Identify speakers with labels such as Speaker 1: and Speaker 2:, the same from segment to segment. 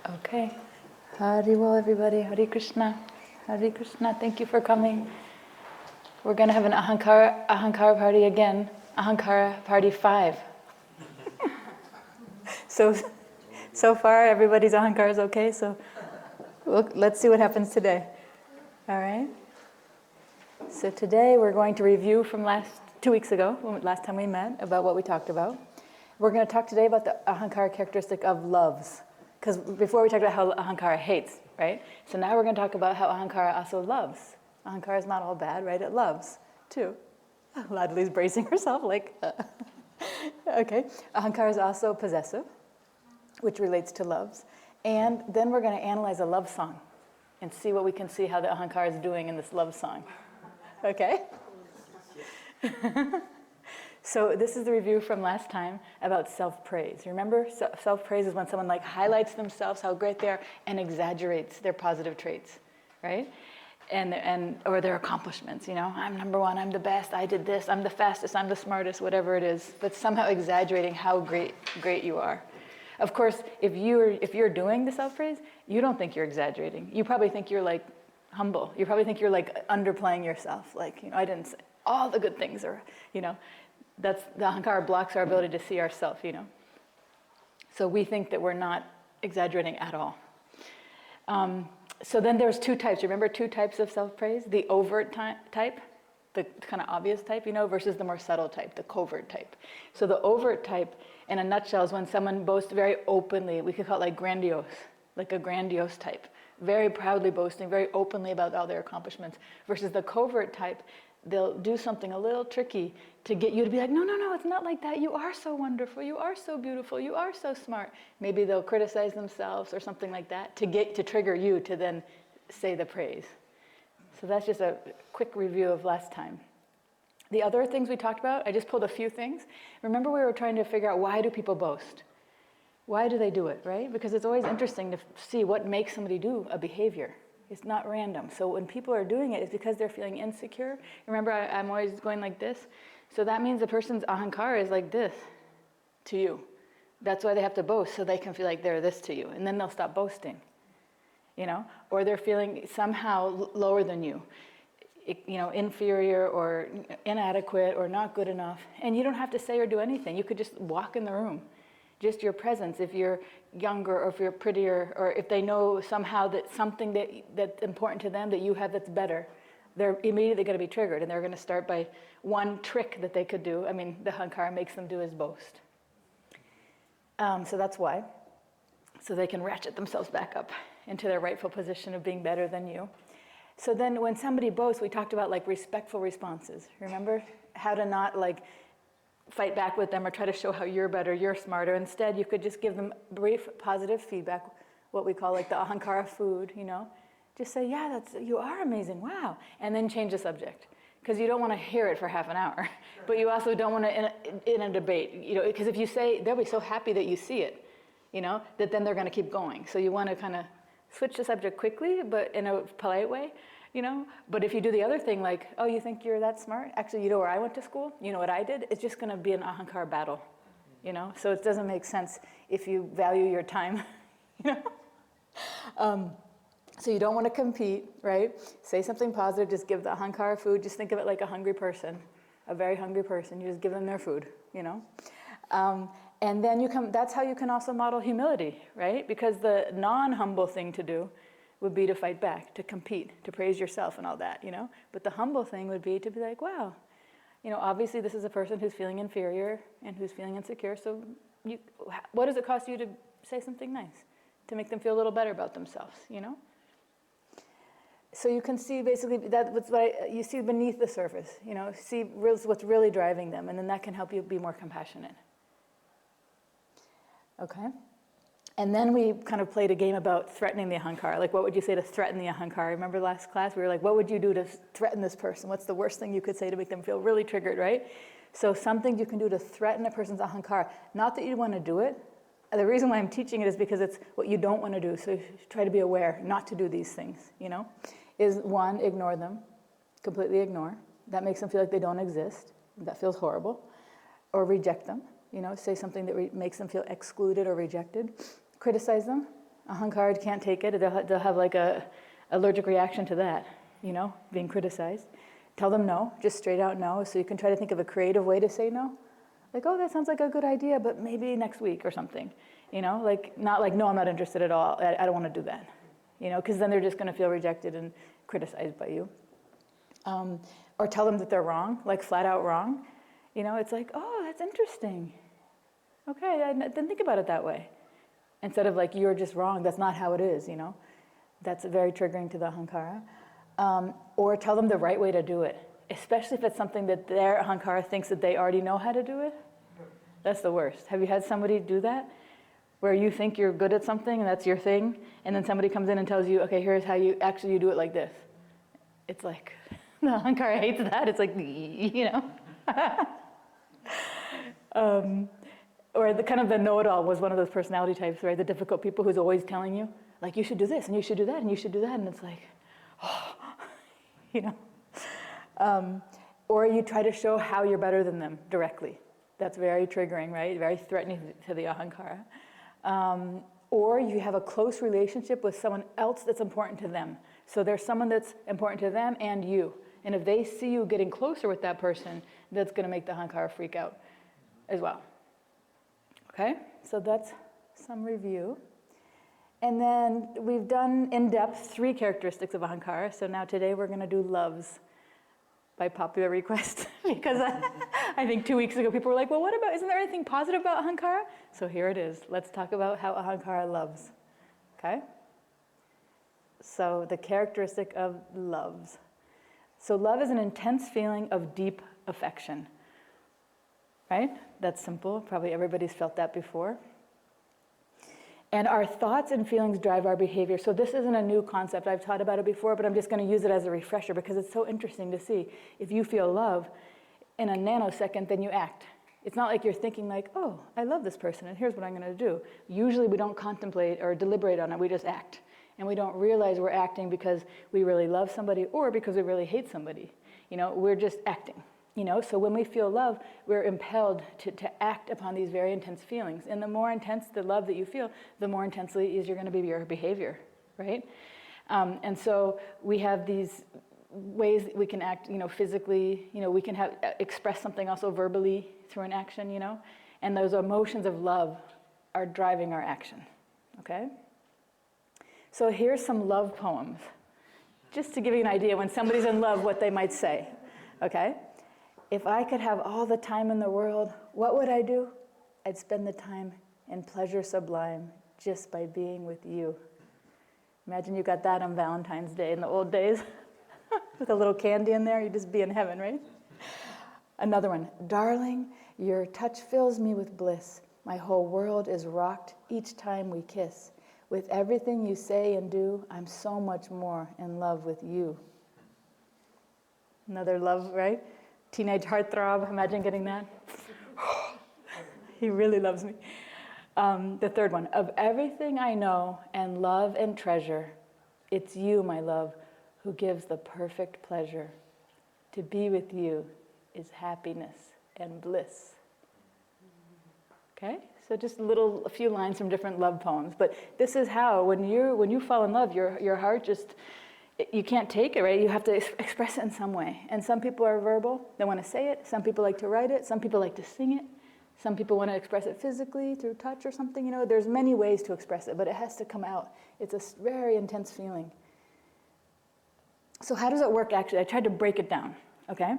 Speaker 1: Okay. Haribol, everybody. Hare Krishna. Hare Krishna. Thank you for coming. We're going to have an Ahankara party again. Ahankara party 5. So far, everybody's Ahankara is okay. So let's see what happens today. All right. So today we're going to review from 2 weeks ago, last time we met, about what we talked about. We're going to talk today about the Ahankara characteristic of loves. Because before we talked about how Ahankara hates, right? So now we're going to talk about how Ahankara also loves. Ahankara is not all bad, right? It loves, too. Ladli's bracing herself like, Okay. Ahankara is also possessive, which relates to loves. And then we're going to analyze a love song and see what we can see how the Ahankara is doing in this love song. Okay? So this is the review from last time about self-praise. Remember, self-praise is when someone like highlights themselves, how great they are, and exaggerates their positive traits, right? Or their accomplishments, you know, I'm number one, I'm the best, I did this, I'm the fastest, I'm the smartest, whatever it is, but somehow exaggerating how great you are. Of course, if you're doing the self-praise, you don't think you're exaggerating. You probably think you're like humble. You probably think you're like underplaying yourself. Like, you know, I didn't say all the good things, or, you know, that's the Ahankara blocks our ability to see ourselves, you know. So we think that we're not exaggerating at all. So then there's 2 types. Remember 2 types of self-praise? The overt type, the kind of obvious type, you know, versus the more subtle type, the covert type. So the overt type, in a nutshell, is when someone boasts very openly. We could call it like grandiose, like a grandiose type. Very proudly boasting, very openly about all their accomplishments. Versus the covert type, they'll do something a little tricky to get you to be like, no, it's not like that. You are so wonderful. You are so beautiful. You are so smart. Maybe they'll criticize themselves or something like that to trigger you to then say the praise. So that's just a quick review of last time. The other things we talked about, I just pulled a few things. Remember we were trying to figure out, why do people boast? Why do they do it, right? Because it's always interesting to see what makes somebody do a behavior. It's not random. So when people are doing it, it's because they're feeling insecure. Remember, I'm always going like this. So that means the person's Ahankara is like this to you. That's why they have to boast, so they can feel like they're this to you. And then they'll stop boasting, you know? Or they're feeling somehow lower than you, you know, inferior or inadequate or not good enough. And you don't have to say or do anything. You could just walk in the room. Just your presence, if you're younger or if you're prettier, or if they know somehow that something that's important to them that you have that's better, they're immediately going to be triggered, and they're going to start by one trick that they could do. I mean, the Ahankara makes them do is boast. So that's why. So they can ratchet themselves back up into their rightful position of being better than you. So then when somebody boasts, we talked about like respectful responses. Remember how to not like fight back with them or try to show how you're better, you're smarter. Instead, you could just give them brief positive feedback, what we call like the Ahankara food, you know. Just say, yeah, you are amazing, wow. And then change the subject. Because you don't want to hear it for half an hour. But you also don't want to, in a debate, you know, because if you say, they'll be so happy that you see it, you know, that then they're going to keep going. So you want to kind of switch the subject quickly, but in a polite way. You know, but if you do the other thing, like, oh, you think you're that smart? Actually, you know where I went to school? You know what I did? It's just going to be an Ahankara battle, you know? So it doesn't make sense if you value your time, you know? So you don't want to compete, right? Say something positive, just give the Ahankara food. Just think of it like a hungry person, a very hungry person. You just give them their food, you know? And then that's how you can also model humility, right? Because the non-humble thing to do would be to fight back, to compete, to praise yourself and all that, you know? But the humble thing would be to be like, wow, you know, obviously this is a person who's feeling inferior and who's feeling insecure, so what does it cost you to say something nice, to make them feel a little better about themselves, you know? So you can see basically you see beneath the surface, you know, see what's really driving them, and then that can help you be more compassionate. Okay? And then we kind of played a game about threatening the Ahankara. Like, what would you say to threaten the Ahankara? Remember last class? We were like, what would you do to threaten this person? What's the worst thing you could say to make them feel really triggered, right? So something you can do to threaten a person's Ahankara. Not that you want to do it. The reason why I'm teaching it is because it's what you don't want to do. So try to be aware not to do these things, you know? Is 1, ignore them. Completely ignore. That makes them feel like they don't exist. That feels horrible. Or reject them. You know, say something that makes them feel excluded or rejected. Criticize them, Ahankara can't take it. They'll have like a allergic reaction to that, being criticized. Tell them no, just straight out no. So you can try to think of a creative way to say no. Like, oh, that sounds like a good idea, but maybe next week or something. Not like, no, I'm not interested at all. I don't want to do that. Because then they're just going to feel rejected and criticized by you. Or tell them that they're wrong, like flat out wrong. It's like, oh, that's interesting. Okay, I didn't think about it that way. Instead of like, you're just wrong, that's not how it is, That's very triggering to the Ahankara. Or tell them the right way to do it, especially if it's something that their Ahankara thinks that they already know how to do it. That's the worst. Have you had somebody do that? Where you think you're good at something and that's your thing, and then somebody comes in and tells you, okay, here's how you do it like this. It's like, the Ahankara hates that. It's like, Or the kind of the know-it-all was one of those personality types, right? The difficult people who's always telling you, like, you should do this, and you should do that, and you should do that, and it's like, Or you try to show how you're better than them directly. That's very triggering, right? Very threatening to the Ahankara. Or you have a close relationship with someone else that's important to them. So there's someone that's important to them and you. And if they see you getting closer with that person, that's going to make the Ahankara freak out as well. Okay? So that's some review. And then we've done in-depth 3 characteristics of Ahankara. So now today we're going to do loves by popular request. Because I think 2 weeks ago people were like, well, isn't there anything positive about Ahankara? So here it is. Let's talk about how Ahankara loves. Okay? So the characteristic of loves. So love is an intense feeling of deep affection. Right? That's simple. Probably everybody's felt that before. And our thoughts and feelings drive our behavior. So this isn't a new concept. I've taught about it before, but I'm just going to use it as a refresher because it's so interesting to see. If you feel love in a nanosecond, then you act. It's not like you're thinking like, oh, I love this person, and here's what I'm going to do. Usually we don't contemplate or deliberate on it. We just act. And we don't realize we're acting because we really love somebody or because we really hate somebody. We're just acting. So when we feel love, we're impelled to act upon these very intense feelings. And the more intense the love that you feel, the more intensely is you're going to be your behavior, right? And so we have these ways that we can act, physically. We can express something also verbally through an action, And those emotions of love are driving our action, okay? So here's some love poems, just to give you an idea when somebody's in love what they might say, okay? If I could have all the time in the world, what would I do? I'd spend the time in pleasure sublime just by being with you. Imagine you got that on Valentine's Day in the old days with a little candy in there, you'd just be in heaven, right? Another one, darling, your touch fills me with bliss. My whole world is rocked each time we kiss. With everything you say and do, I'm so much more in love with you. Another love, right? Teenage heartthrob, imagine getting that. He really loves me. The third one, of everything I know and love and treasure, it's you, my love, who gives the perfect pleasure. To be with you is happiness and bliss. Okay? So just a few lines from different love poems. But this is how, when you fall in love, your heart just, you can't take it, right? You have to express it in some way. And some people are verbal. They want to say it. Some people like to write it. Some people like to sing it. Some people want to express it physically through touch or something. There's many ways to express it, but it has to come out. It's a very intense feeling. So how does it work, actually? I tried to break it down, okay?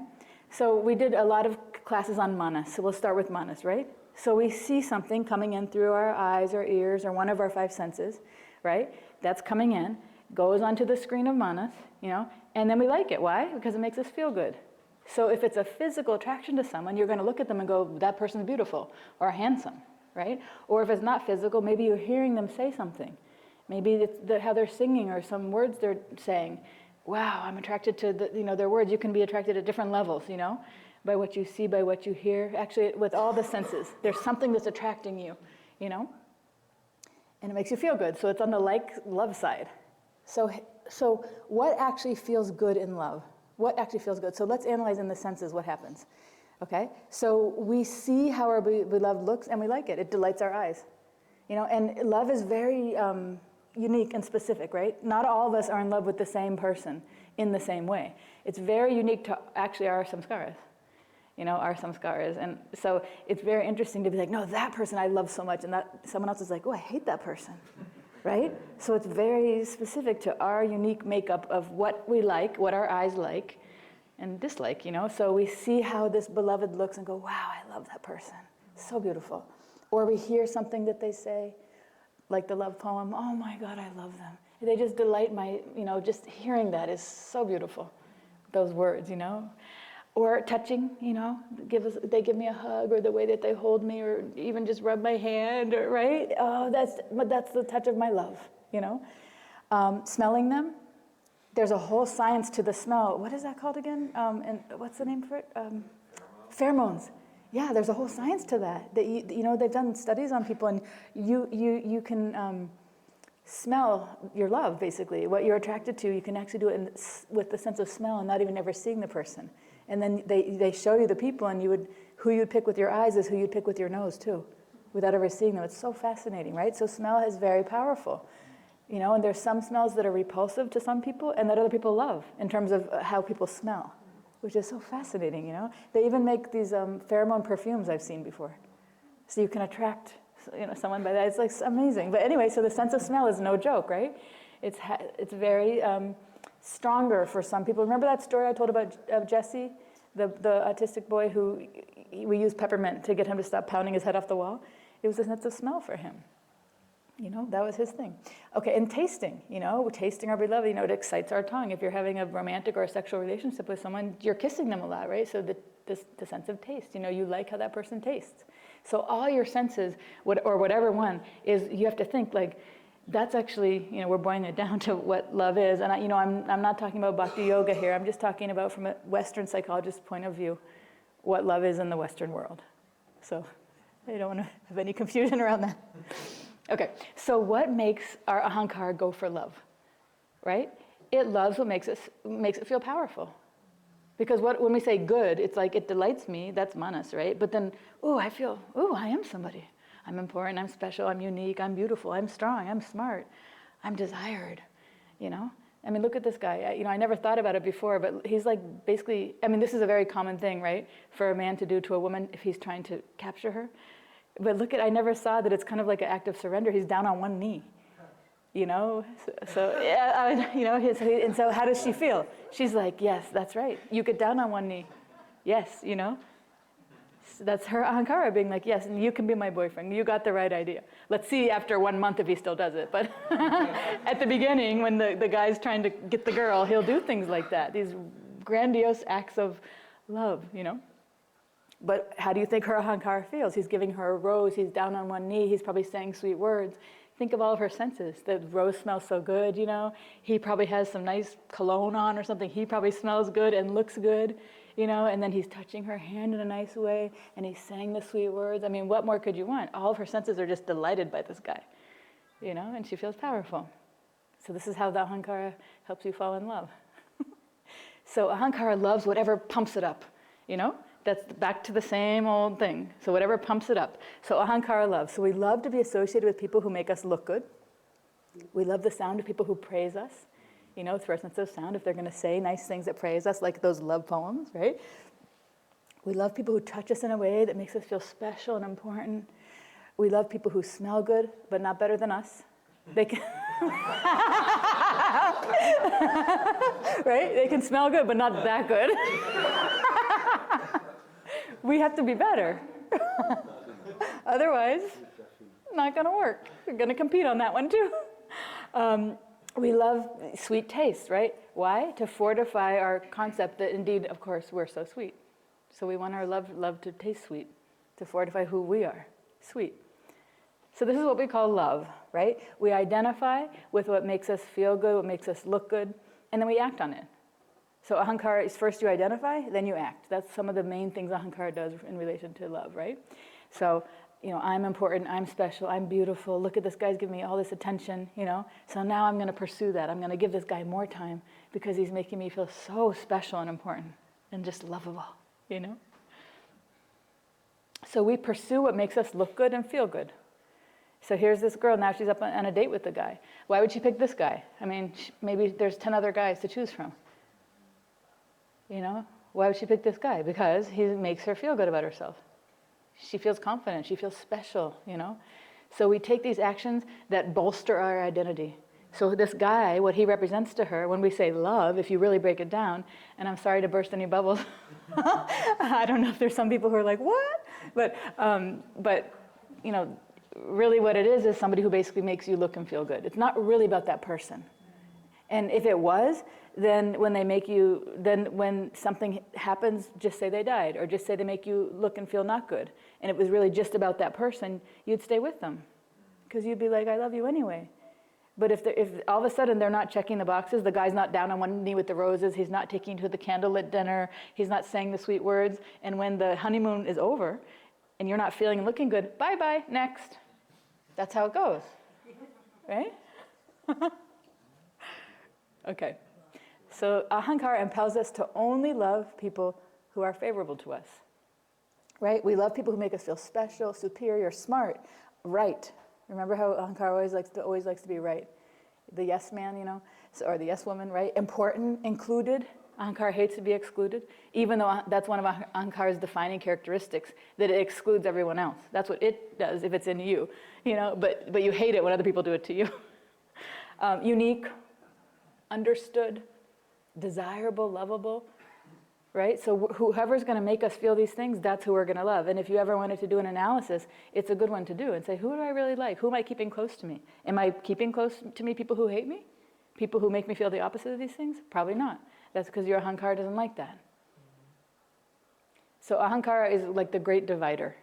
Speaker 1: So we did a lot of classes on manas. So we'll start with manas, right? So we see something coming in through our eyes or ears or one of our 5 senses, right? That's coming in. Goes onto the screen of manas, and then we like it. Why? Because it makes us feel good. So if it's a physical attraction to someone, you're going to look at them and go, that person's beautiful or handsome, right? Or if it's not physical, maybe you're hearing them say something. Maybe it's how they're singing or some words they're saying. Wow, I'm attracted to their words. You can be attracted at different levels, by what you see, by what you hear. Actually, with all the senses, there's something that's attracting you, and it makes you feel good. So it's on the love side. So what actually feels good in love? What actually feels good? So let's analyze in the senses what happens. Okay? So we see how our beloved looks and we like it. It delights our eyes. And love is very unique and specific, right? Not all of us are in love with the same person in the same way. It's very unique to actually our samskaras, our samskaras. And so it's very interesting to be like, no, that person I love so much, and that someone else is like, oh, I hate that person, right? So it's very specific to our unique makeup of what we like, what our eyes like and dislike, So we see how this beloved looks and go, wow, I love that person. So beautiful. Or we hear something that they say, like the love poem, oh my God, I love them. They just delight just hearing that is so beautiful, those words, Or touching, they give me a hug, or the way that they hold me, or even just rub my hand, right? Oh, that's the touch of my love, Smelling them, there's a whole science to the smell. What is that called again? And what's the name for it? Pheromones. Yeah, there's a whole science to that. That they've done studies on people, and you can smell your love, basically. What you're attracted to, you can actually do it with the sense of smell and not even ever seeing the person. And then they show you the people, and who you'd pick with your eyes is who you'd pick with your nose too, without ever seeing them. It's so fascinating, right? So smell is very powerful. And there's some smells that are repulsive to some people and that other people love in terms of how people smell, which is so fascinating, They even make these pheromone perfumes I've seen before. So you can attract, someone by that. It's like amazing. But anyway, so the sense of smell is no joke, right? It's very stronger for some people. Remember that story I told about Jesse, the autistic boy who we used peppermint to get him to stop pounding his head off the wall? It was a sense of smell for him. That was his thing. Okay, and tasting, tasting our beloved, it excites our tongue. If you're having a romantic or a sexual relationship with someone, you're kissing them a lot, right? So the sense of taste, you like how that person tastes. So all your senses, or whatever one, is you have to think like, that's actually, we're boiling it down to what love is. And I'm not talking about bhakti yoga here. I'm just talking about from a Western psychologist's point of view, what love is in the Western world. So I don't want to have any confusion around that. Okay, so what makes our Ahankara go for love, right? It loves what makes it feel powerful. Because when we say good, it's like it delights me, that's manas, right? But then, I am somebody. I'm important, I'm special, I'm unique, I'm beautiful, I'm strong, I'm smart, I'm desired, I mean, look at this guy. I never thought about it before, but he's like basically, this is a very common thing, right? For a man to do to a woman if he's trying to capture her. But I never saw that it's kind of like an act of surrender. He's down on one knee, So yeah, and so how does she feel? She's like, yes, that's right. You get down on one knee. Yes, So that's her Ahankara being like, yes, and you can be my boyfriend. You got the right idea. Let's see after 1 month if he still does it. But at the beginning, when the guy's trying to get the girl, he'll do things like that. These grandiose acts of love, But how do you think her Ahankara feels? He's giving her a rose, he's down on one knee, he's probably saying sweet words. Think of all of her senses. The rose smells so good, He probably has some nice cologne on or something. He probably smells good and looks good, And then he's touching her hand in a nice way, and he's saying the sweet words. What more could you want? All of her senses are just delighted by this guy, And she feels powerful. So this is how the Ahankara helps you fall in love. So Ahankara loves whatever pumps it up, That's back to the same old thing. So whatever pumps it up. So Ahankara love. So we love to be associated with people who make us look good. We love the sound of people who praise us, through our sense of sound, if they're going to say nice things that praise us, like those love poems, right? We love people who touch us in a way that makes us feel special and important. We love people who smell good, but not better than us. They can right? They can smell good, but not that good. We have to be better. Otherwise, not going to work. We're going to compete on that one too. We love sweet taste, right? Why? To fortify our concept that indeed, of course, we're so sweet. So we want our love to taste sweet, to fortify who we are, sweet. So this is what we call love, right? We identify with what makes us feel good, what makes us look good, and then we act on it. So Ahankara is first you identify, then you act. That's some of the main things Ahankara does in relation to love, right? So, I'm important, I'm special, I'm beautiful. Look at this guy's giving me all this attention, So now I'm going to pursue that. I'm going to give this guy more time because he's making me feel so special and important and just lovable, So we pursue what makes us look good and feel good. So here's this girl, now she's up on a date with the guy. Why would she pick this guy? I mean, maybe there's 10 other guys to choose from. You know, why would she pick this guy? Because he makes her feel good about herself. She feels confident, she feels special, you know. So we take these actions that bolster our identity. So this guy, what he represents to her, when we say love, if you really break it down, and I'm sorry to burst any bubbles, I don't know if there's some people who are like, what? But you know, really what it is somebody who basically makes you look and feel good. It's not really about that person. And if it was, then when something happens, just say they died, or just say they make you look and feel not good, and it was really just about that person, you'd stay with them. Because you'd be like, I love you anyway. But if all of a sudden they're not checking the boxes, the guy's not down on one knee with the roses, he's not taking you to the candlelit dinner, he's not saying the sweet words, and when the honeymoon is over, and you're not feeling and looking good, bye-bye, next. That's how it goes, right? Okay, so Ahankara impels us to only love people who are favorable to us, right? We love people who make us feel special, superior, smart, right. Remember how Ahankara always likes to be right? The yes man, you know, or the yes woman, right? Important, included. Ahankara hates to be excluded, even though that's one of Ahankara's defining characteristics, that it excludes everyone else. That's what it does if it's in you, you know, but you hate it when other people do it to you. Unique, understood, desirable, lovable, right? So whoever's going to make us feel these things, that's who we're going to love. And if you ever wanted to do an analysis, it's a good one to do and say, who do I really like? Who am I keeping close to me? Am I keeping close to me people who hate me? People who make me feel the opposite of these things? Probably not. That's because your Ahankara doesn't like that. So Ahankara is like the great divider.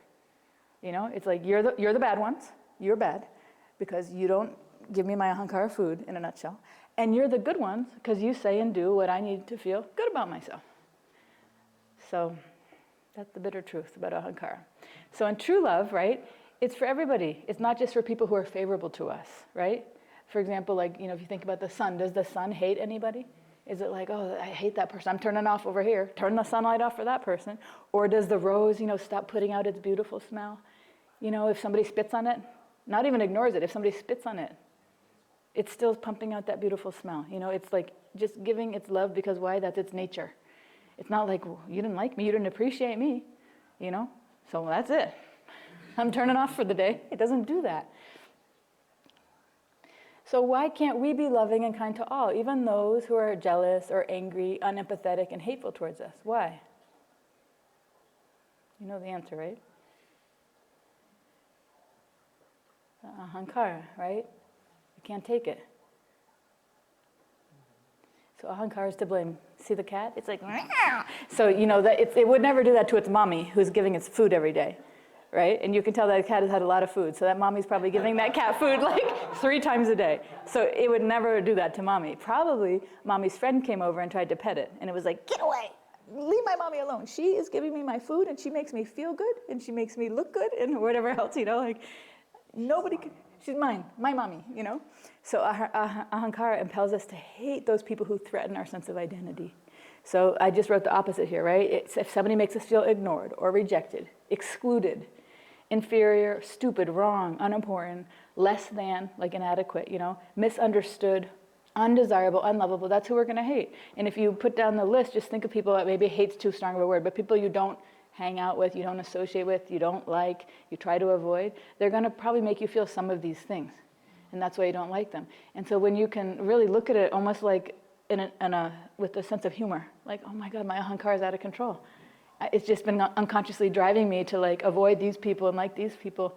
Speaker 1: You know, it's like you're the bad ones. You're bad because you don't give me my Ahankara food, in a nutshell. And you're the good ones because you say and do what I need to feel good about myself. So that's the bitter truth about Ahankara. So in true love, right, it's for everybody. It's not just for people who are favorable to us, right? For example, like, you know, if you think about the sun, does the sun hate anybody? Is it like, oh, I hate that person, I'm turning off over here, turn the sunlight off for that person? Or does the rose, you know, stop putting out its beautiful smell? You know, if somebody spits on it, not even ignores it, if somebody spits on it, it's still pumping out that beautiful smell. You know, it's like just giving its love because why? That's its nature. It's not like, well, you didn't like me, you didn't appreciate me, you know? So that's it. I'm turning off for the day. It doesn't do that. So why can't we be loving and kind to all, even those who are jealous or angry, unempathetic, and hateful towards us? Why? You know the answer, right? Ahankara, right? You can't take it. So Ahankara is to blame. See the cat? It's like, meow. So you know that it would never do that to its mommy who's giving its food every day, right? And you can tell that cat has had a lot of food, so that mommy's probably giving that cat food like 3 times a day. So it would never do that to mommy. Probably mommy's friend came over and tried to pet it, and it was like, get away, leave my mommy alone. She is giving me my food, and she makes me feel good, and she makes me look good, and whatever else, you know, like nobody can. She's mine, my mommy, you know? So Ahankara impels us to hate those people who threaten our sense of identity. So I just wrote the opposite here, right? It's if somebody makes us feel ignored or rejected, excluded, inferior, stupid, wrong, unimportant, less than, like inadequate, you know, misunderstood, undesirable, unlovable, that's who we're going to hate. And if you put down the list, just think of people that maybe hate's too strong of a word, but people you don't hang out with, you don't associate with, you don't like, you try to avoid, they're going to probably make you feel some of these things. And that's why you don't like them. And so when you can really look at it almost like with a sense of humor, like, oh my God, my Ahankara is out of control. It's just been unconsciously driving me to like avoid these people and like these people,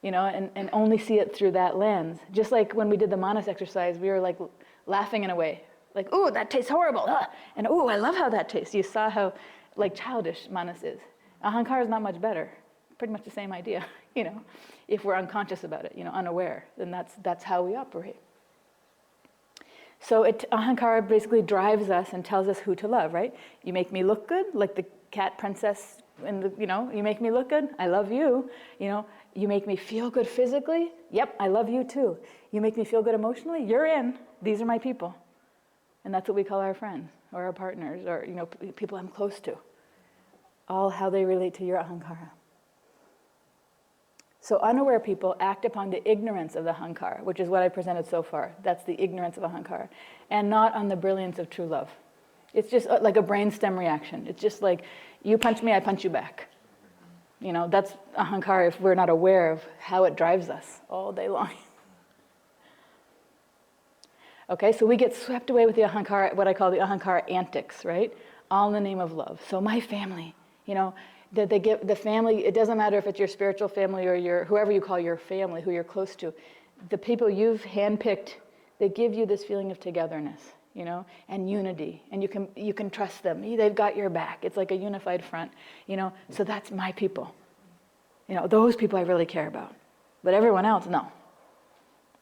Speaker 1: you know, and only see it through that lens. Just like when we did the manas exercise, we were like laughing in a way, like, ooh, that tastes horrible. And ooh, I love how that tastes. You saw how like childish manas is. Ahankara is not much better. Pretty much the same idea, you know. If we're unconscious about it, you know, unaware, then that's how we operate. So Ahankara basically drives us and tells us who to love, right? You make me look good, like the cat princess, you know, you make me look good, I love you. You know, you make me feel good physically, yep, I love you too. You make me feel good emotionally, you're in. These are my people. And that's what we call our friends or our partners or, you know, people I'm close to. All how they relate to your Ahankara. So unaware people act upon the ignorance of the Ahankara, which is what I presented so far. That's the ignorance of Ahankara, and not on the brilliance of true love. It's just like a brainstem reaction. It's just like, you punch me, I punch you back. You know, that's Ahankara if we're not aware of how it drives us all day long. Okay, so we get swept away with the Ahankara, what I call the Ahankara antics, right? All in the name of love. So my family, you know, that they give the family, it doesn't matter if it's your spiritual family or your, whoever you call your family, who you're close to, the people you've handpicked, they give you this feeling of togetherness, you know, and unity, and you can trust them. They've got your back. It's like a unified front, you know. So that's my people. You know, those people I really care about. But everyone else, no.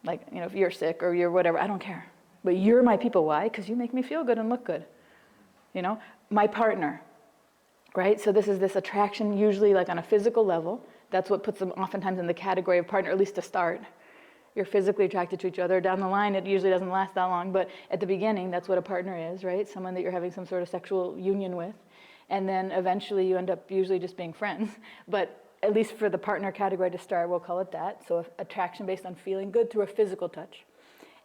Speaker 1: Like, you know, if you're sick or you're whatever, I don't care. But you're my people. Why? Because you make me feel good and look good. You know, my partner, right? So this is this attraction, usually like on a physical level. That's what puts them oftentimes in the category of partner, at least to start. You're physically attracted to each other. Down the line, it usually doesn't last that long, but at the beginning, that's what a partner is, right? Someone that you're having some sort of sexual union with. And then eventually you end up usually just being friends. But at least for the partner category to start, we'll call it that. So attraction based on feeling good through a physical touch.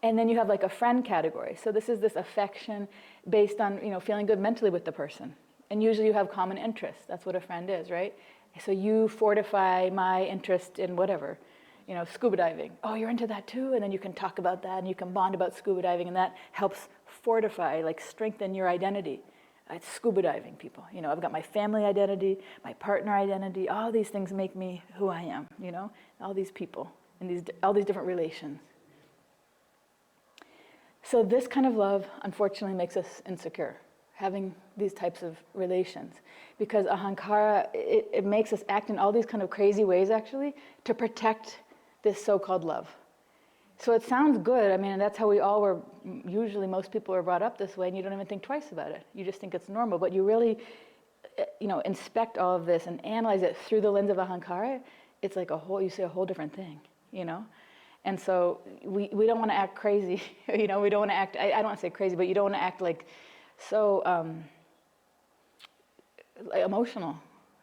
Speaker 1: And then you have like a friend category. So this is this affection based on, you know, feeling good mentally with the person. And usually you have common interests. That's what a friend is, right? So you fortify my interest in whatever, you know, scuba diving. Oh, you're into that too? And then you can talk about that and you can bond about scuba diving, and that helps fortify, like strengthen your identity. It's scuba diving, people. You know, I've got my family identity, my partner identity. All these things make me who I am, you know? All these people and all these different relations. So this kind of love, unfortunately, makes us insecure, having these types of relations. Because Ahankara, it makes us act in all these kind of crazy ways, actually, to protect this so-called love. So it sounds good. I mean, that's how we all were, usually most people are brought up this way, and you don't even think twice about it. You just think it's normal. But you really, you know, inspect all of this and analyze it through the lens of Ahankara, it's like you see a whole different thing, you know? And so we don't want to act crazy, you know, we don't want to act, I don't want to say crazy, but you don't want to act like so like emotional,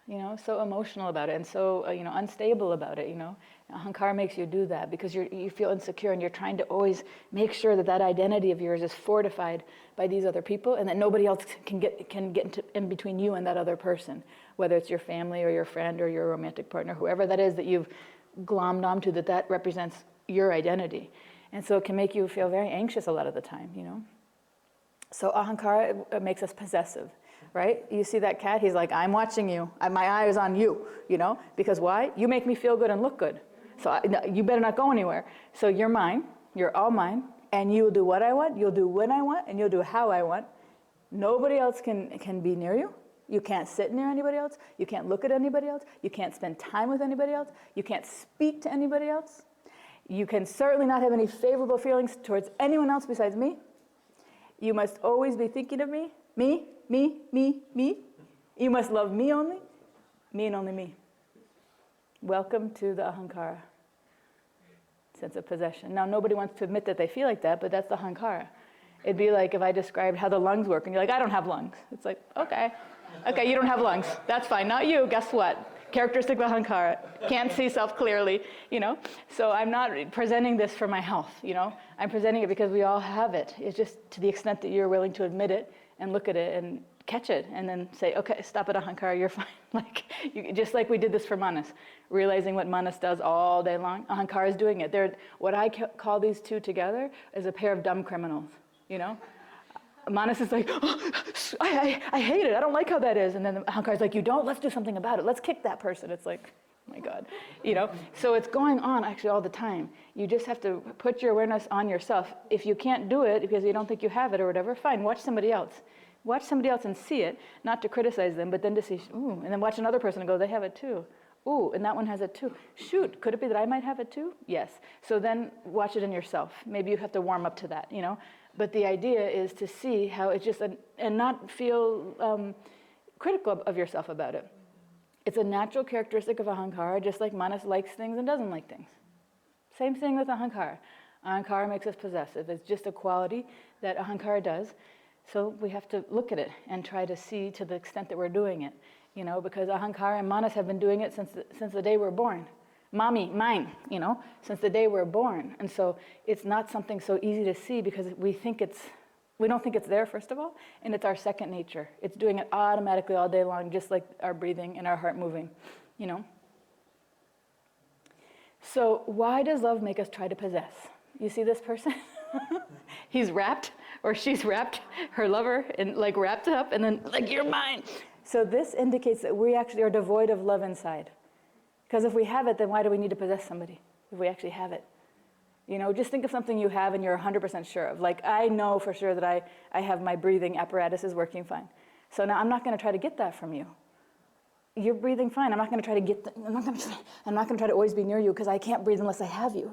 Speaker 1: you know, so emotional about it and so, you know, unstable about it, you know. Ahankara makes you do that because you feel insecure and you're trying to always make sure that that identity of yours is fortified by these other people and that nobody else can get in between you and that other person, whether it's your family or your friend or your romantic partner, whoever that is that you've glommed onto, that represents your identity. And so it can make you feel very anxious a lot of the time, you know. So Ahankara, it makes us possessive, right? You see that cat, he's like, I'm watching you. My eye is on you, you know. Because why? You make me feel good and look good. So you better not go anywhere. So you're mine, you're all mine, and you'll do what I want, you'll do when I want, and you'll do how I want. Nobody else can be near you. You can't sit near anybody else. You can't look at anybody else. You can't spend time with anybody else. You can't speak to anybody else. You can certainly not have any favorable feelings towards anyone else besides me. You must always be thinking of me. Me, me, me, me. You must love me and only me. Welcome to the Ahankara, sense of possession. Now, nobody wants to admit that they feel like that, but that's the Ahankara. It'd be like if I described how the lungs work, and you're like, I don't have lungs. It's like, okay, you don't have lungs. That's fine, not you. Guess what? Characteristic of Ahankara. Can't see self clearly, you know. So I'm not presenting this for my health, you know. I'm presenting it because we all have it. It's just to the extent that you're willing to admit it and look at it and catch it and then say, okay, stop at Ahankara, you're fine. Just like we did this for Manas, realizing what Manas does all day long. Ahankara is doing it. What I call these two together is a pair of dumb criminals, you know. Manas is like, oh, I hate it. I don't like how that is. And then Ahankara is like, you don't? Let's do something about it. Let's kick that person. It's like, oh my God, you know. So it's going on actually all the time. You just have to put your awareness on yourself. If you can't do it because you don't think you have it or whatever, fine, watch somebody else. Watch somebody else and see it, not to criticize them, but then to see, ooh, and then watch another person and go, they have it too. Ooh, and that one has it too. Shoot, could it be that I might have it too? Yes. So then watch it in yourself. Maybe you have to warm up to that, you know. But the idea is to see how it's just, and not feel critical of yourself about it. It's a natural characteristic of Ahankara, just like Manas likes things and doesn't like things. Same thing with Ahankara. Ahankara makes us possessive. It's just a quality that Ahankara does. So we have to look at it and try to see to the extent that we're doing it, you know, because Ahankara and Manas have been doing it since the day we're born. Mommy, mine, since the day we're born. And so it's not something so easy to see because we don't think it's there, first of all, and it's our second nature. It's doing it automatically all day long, just like our breathing and our heart moving, So why does love make us try to possess? You see this person? He's wrapped, or she's wrapped, her lover, and wrapped up, and then you're mine. So this indicates that we actually are devoid of love inside. Because if we have it, then why do we need to possess somebody if we actually have it? Just think of something you have and you're 100% sure of. I know for sure that I have my breathing apparatus is working fine. So now I'm not going to try to get that from you. You're breathing fine. I'm not going to try to get I'm not going to try to always be near you because I can't breathe unless I have you,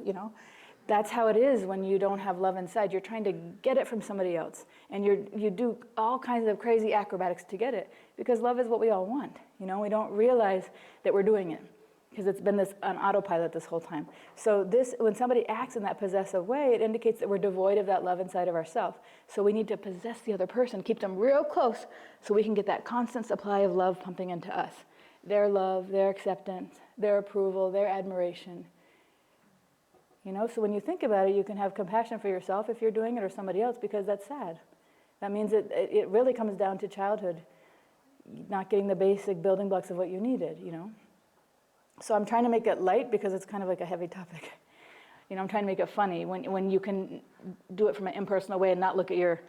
Speaker 1: That's how it is when you don't have love inside. You're trying to get it from somebody else. And you do all kinds of crazy acrobatics to get it because love is what we all want. We don't realize that we're doing it because it's been on autopilot this whole time. So when somebody acts in that possessive way, it indicates that we're devoid of that love inside of ourselves. So we need to possess the other person, keep them real close so we can get that constant supply of love pumping into us. Their love, their acceptance, their approval, their admiration. So when you think about it, you can have compassion for yourself if you're doing it or somebody else because that's sad. That means it really comes down to childhood, not getting the basic building blocks of what you needed, So I'm trying to make it light because it's kind of like a heavy topic. I'm trying to make it funny when you can do it from an impersonal way and not look at your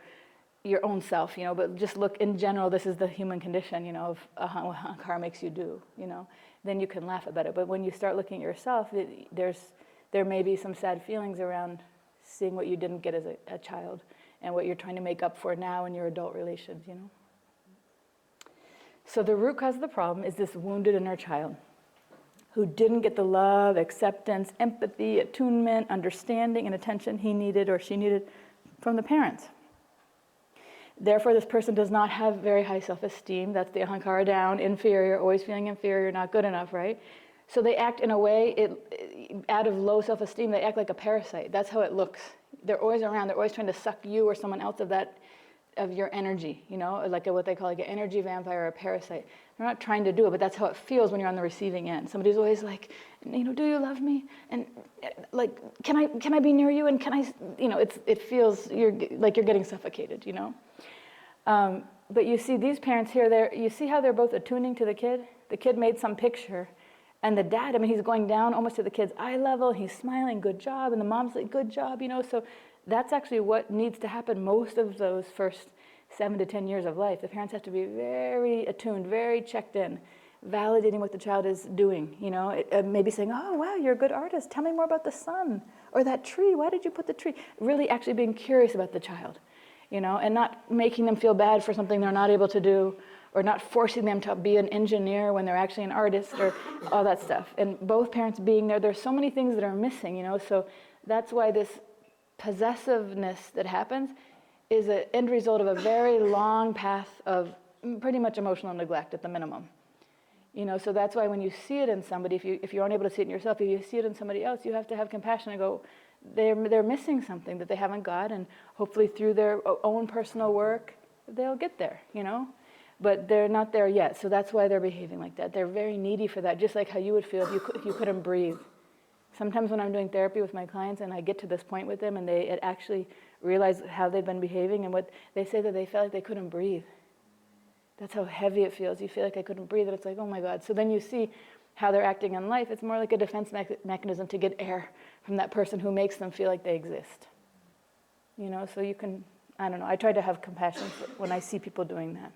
Speaker 1: own self, but just look in general, this is the human condition, of what Ahankara makes you do, then you can laugh about it. But when you start looking at yourself, there may be some sad feelings around seeing what you didn't get as a child and what you're trying to make up for now in your adult relations, So the root cause of the problem is this wounded inner child who didn't get the love, acceptance, empathy, attunement, understanding, and attention he needed or she needed from the parents. Therefore, this person does not have very high self-esteem. That's the Ahankara down, inferior, always feeling inferior, not good enough, right? So they act in a way, out of low self-esteem, they act like a parasite. That's how it looks. They're always around. They're always trying to suck you or someone else of your energy, like what they call an energy vampire or a parasite. They're not trying to do it, but that's how it feels when you're on the receiving end. Somebody's always like, do you love me? And can I be near you? And can I, it feels you're getting suffocated, But you see these parents here, you see how they're both attuning to the kid? The kid made some picture. And the dad, he's going down almost to the kid's eye level. He's smiling, good job. And the mom's like, good job, So that's actually what needs to happen most of those first 7 to 10 years of life. The parents have to be very attuned, very checked in, validating what the child is doing, maybe saying, oh, wow, you're a good artist. Tell me more about the sun or that tree. Why did you put the tree? Really actually being curious about the child, and not making them feel bad for something they're not able to do or not forcing them to be an engineer when they're actually an artist or all that stuff. And both parents being there, there's so many things that are missing, So that's why this possessiveness that happens is an end result of a very long path of pretty much emotional neglect at the minimum. So that's why when you see it in somebody, if you're unable to see it in yourself, if you see it in somebody else, you have to have compassion and go, they're missing something that they haven't got, and hopefully through their own personal work, they'll get there, But they're not there yet, so that's why they're behaving like that. They're very needy for that, just like how you would feel if you couldn't breathe. Sometimes when I'm doing therapy with my clients and I get to this point with them and they actually realize how they've been behaving and what they say that they felt like they couldn't breathe. That's how heavy it feels. You feel like I couldn't breathe, and it's like, oh my God. So then you see how they're acting in life. It's more like a defense mechanism to get air from that person who makes them feel like they exist. So you can, I don't know, I try to have compassion when I see people doing that.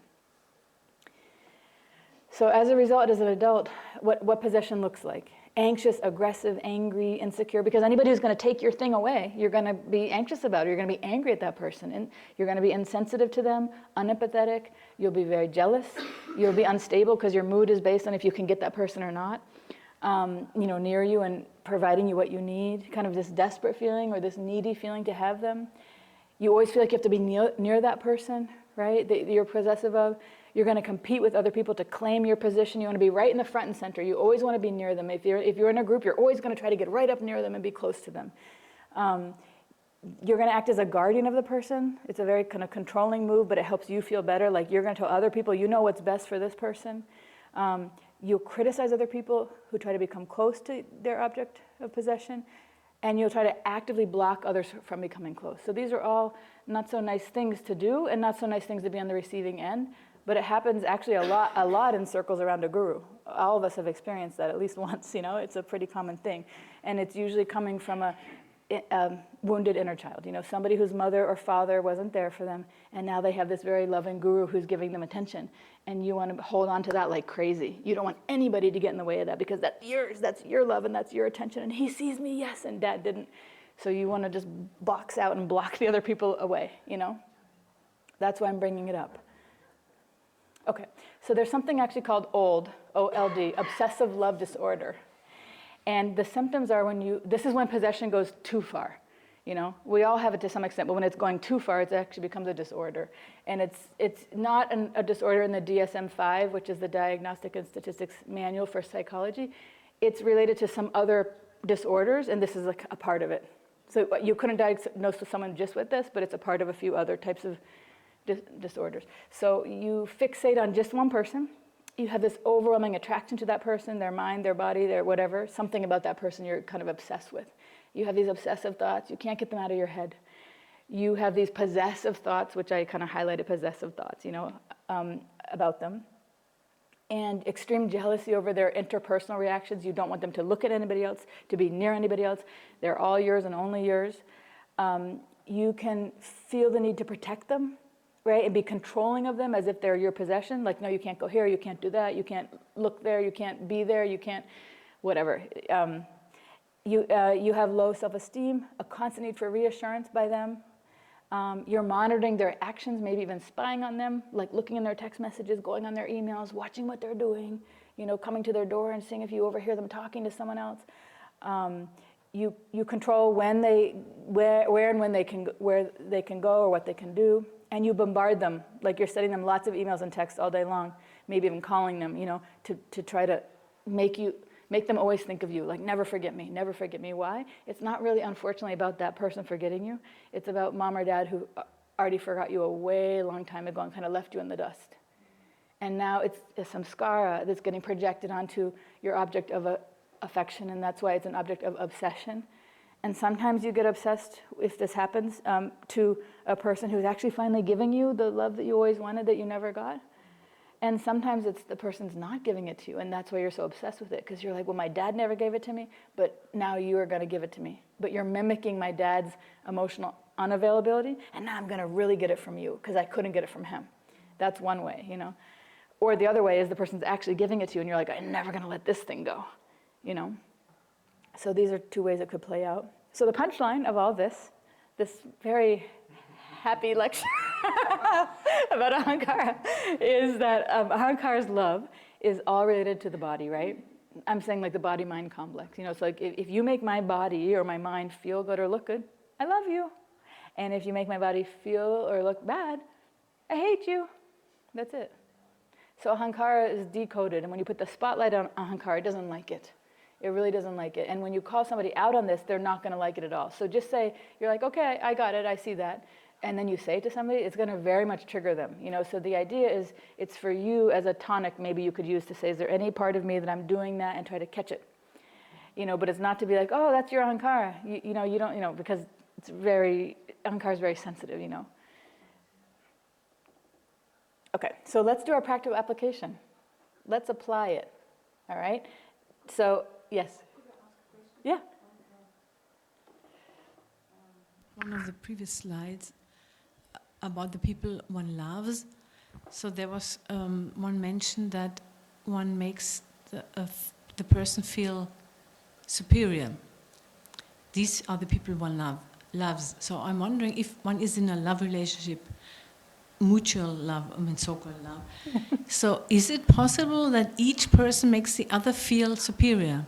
Speaker 1: So as a result, as an adult, what possession looks like. Anxious, aggressive, angry, insecure, because anybody who's going to take your thing away, you're going to be anxious about it. You're going to be angry at that person, and you're going to be insensitive to them, unempathetic. You'll be very jealous. You'll be unstable because your mood is based on if you can get that person or not, near you and providing you what you need, kind of this desperate feeling or this needy feeling to have them. You always feel like you have to be near that person, right, that you're possessive of. You're going to compete with other people to claim your position. You want to be right in the front and center. You always want to be near them. If you're in a group, you're always going to try to get right up near them and be close to them. You're going to act as a guardian of the person. It's a very kind of controlling move, but it helps you feel better. Like you're going to tell other people, you know what's best for this person. You'll criticize other people who try to become close to their object of possession, and you'll try to actively block others from becoming close. So these are all not so nice things to do and not so nice things to be on the receiving end, but it happens actually a lot in circles around a guru. All of us have experienced that at least once, it's a pretty common thing. And it's usually coming from a wounded inner child, somebody whose mother or father wasn't there for them, and now they have this very loving guru who's giving them attention, and you want to hold on to that like crazy. You don't want anybody to get in the way of that, because that's yours, that's your love, and that's your attention, and he sees me, yes, and dad didn't. So you want to just box out and block the other people away, That's why I'm bringing it up. Okay, so there's something actually called OLD, O-L-D, obsessive love disorder. And the symptoms are this is when possession goes too far. We all have it to some extent, but when it's going too far, it actually becomes a disorder. And it's not a disorder in the DSM-5, which is the Diagnostic and Statistics Manual for Psychology. It's related to some other disorders, and this is like a part of it. So you couldn't diagnose someone just with this, but it's a part of a few other types of disorders. So you fixate on just one person. You have this overwhelming attraction to that person, their mind, their body, their whatever, something about that person you're kind of obsessed with. You have these obsessive thoughts. You can't get them out of your head. You have these possessive thoughts, which I kind of highlighted possessive thoughts, about them. And extreme jealousy over their interpersonal reactions. You don't want them to look at anybody else, to be near anybody else. They're all yours and only yours. You can feel the need to protect them, right, and be controlling of them as if they're your possession. Like, no, you can't go here, you can't do that, you can't look there, you can't be there, you can't, whatever. You have low self-esteem, a constant need for reassurance by them. You're monitoring their actions, maybe even spying on them, like looking in their text messages, going on their emails, watching what they're doing, coming to their door and seeing if you overhear them talking to someone else. You control where and when where they can go or what they can do. And you bombard them, like you're sending them lots of emails and texts all day long, maybe even calling them, to try to make them always think of you, like never forget me, never forget me. Why? It's not really, unfortunately, about that person forgetting you. It's about mom or dad who already forgot you a way long time ago and kind of left you in the dust. And now it's a samskara that's getting projected onto your object of affection, and that's why it's an object of obsession. And sometimes you get obsessed, if this happens, to a person who's actually finally giving you the love that you always wanted that you never got. And sometimes it's the person's not giving it to you, and that's why you're so obsessed with it, because you're like, well, my dad never gave it to me, but now you are going to give it to me. But you're mimicking my dad's emotional unavailability, and now I'm going to really get it from you, because I couldn't get it from him. That's one way, Or the other way is the person's actually giving it to you, and you're like, I'm never going to let this thing go, So these are two ways it could play out. So the punchline of all this very happy lecture about Ahankara, is that Ahankara's love is all related to the body, right? I'm saying like the body-mind complex. So like if you make my body or my mind feel good or look good, I love you. And if you make my body feel or look bad, I hate you. That's it. So Ahankara is decoded, and when you put the spotlight on Ahankara, it doesn't like it. It really doesn't like it. And when you call somebody out on this, they're not going to like it at all. So just say, you're like, okay, I got it, I see that. And then you say it to somebody, it's going to very much trigger them. So the idea is, it's for you as a tonic maybe you could use to say, is there any part of me that I'm doing that, and try to catch it. But it's not to be like, oh, that's your Ahankara. You don't, because it's Ahankara is very sensitive, Okay, so let's do our practical application. Let's apply it, all right? So, yes. Yeah.
Speaker 2: One of the previous slides about the people one loves. So there was one mention that one makes the person feel superior. These are the people one loves. So I'm wondering if one is in a love relationship, mutual love, so-called love. So is it possible that each person makes the other feel superior?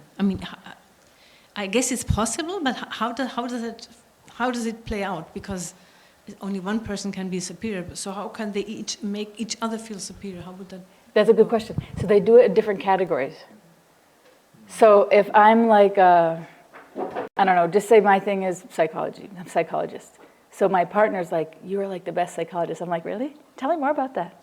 Speaker 2: I guess it's possible, but how does it play out? Because only one person can be superior. So how can they each make each other feel superior? How would that?
Speaker 1: That's a good question. So they do it in different categories. So if I'm like, I don't know, just say my thing is psychology. I'm a psychologist. So my partner's like, you are like the best psychologist. I'm like, really? Tell me more about that.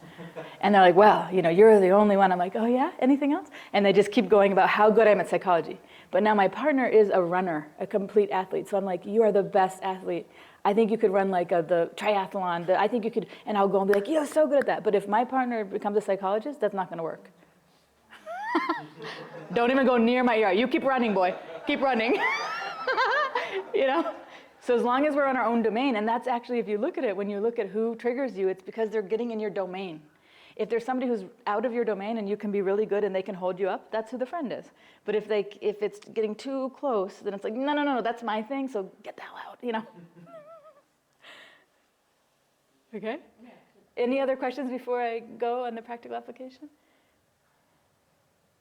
Speaker 1: And they're like, well, you're the only one. I'm like, oh yeah, anything else? And they just keep going about how good I am at psychology. But now my partner is a runner, a complete athlete. So I'm like, you are the best athlete. I think you could run like the triathlon. I think you could, and I'll go and be like, you're so good at that. But if my partner becomes a psychologist, that's not gonna work. Don't even go near my yard. You keep running, boy. Keep running. So as long as we're on our own domain, and that's actually, if you look at it, when you look at who triggers you, it's because they're getting in your domain. If there's somebody who's out of your domain and you can be really good and they can hold you up, that's who the friend is. But if it's getting too close, then it's like, no, that's my thing, so get the hell out, Okay? Any other questions before I go on the practical application?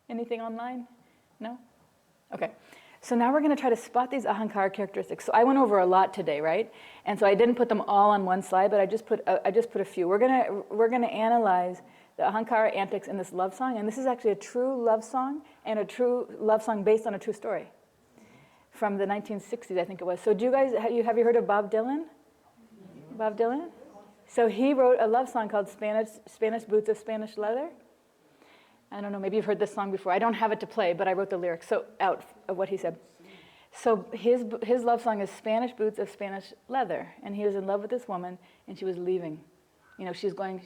Speaker 1: Anything online? No? Okay. So now we're going to try to spot these Ahankara characteristics. So I went over a lot today, right? And so I didn't put them all on one slide, but I just put a few. We're going to analyze the Ahankara antics in this love song, and this is actually a true love song, and a true love song based on a true story from the 1960s, I think it was. So do you guys have you heard of Bob Dylan? Bob Dylan? So he wrote a love song called Spanish Boots of Spanish Leather. I don't know, maybe you've heard this song before. I don't have it to play, but I wrote the lyrics out of what he said. So his love song is Spanish Boots of Spanish Leather, and he was in love with this woman, and she was leaving. She was going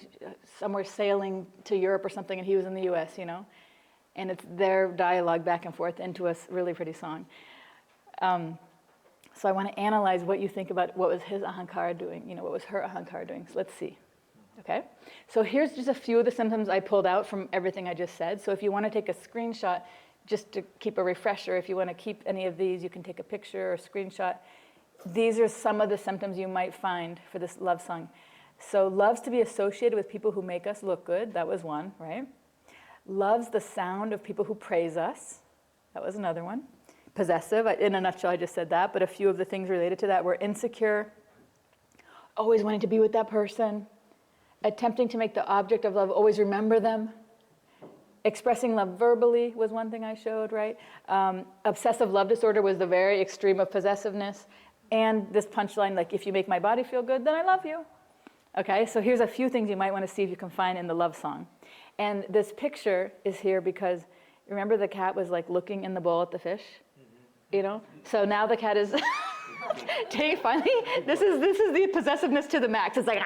Speaker 1: somewhere sailing to Europe or something, and he was in the US, and it's their dialogue back and forth into a really pretty song. So I want to analyze what you think about what was his Ahankara doing, what was her Ahankara doing. So let's see. Okay, so here's just a few of the symptoms I pulled out from everything I just said. So if you want to take a screenshot, just to keep a refresher, if you want to keep any of these, you can take a picture or a screenshot. These are some of the symptoms you might find for this love song. So loves to be associated with people who make us look good. That was one, right? Loves the sound of people who praise us. That was another one. Possessive, in a nutshell, I just said that, but a few of the things related to that were insecure, always wanting to be with that person, attempting to make the object of love always remember them. Expressing love verbally was one thing I showed, right? Obsessive love disorder was the very extreme of possessiveness. And this punchline, like, if you make my body feel good, then I love you. Okay, so here's a few things you might want to see if you can find in the love song. And this picture is here because, remember the cat was like looking in the bowl at the fish? So now the cat is... finally, this is the possessiveness to the max. It's like,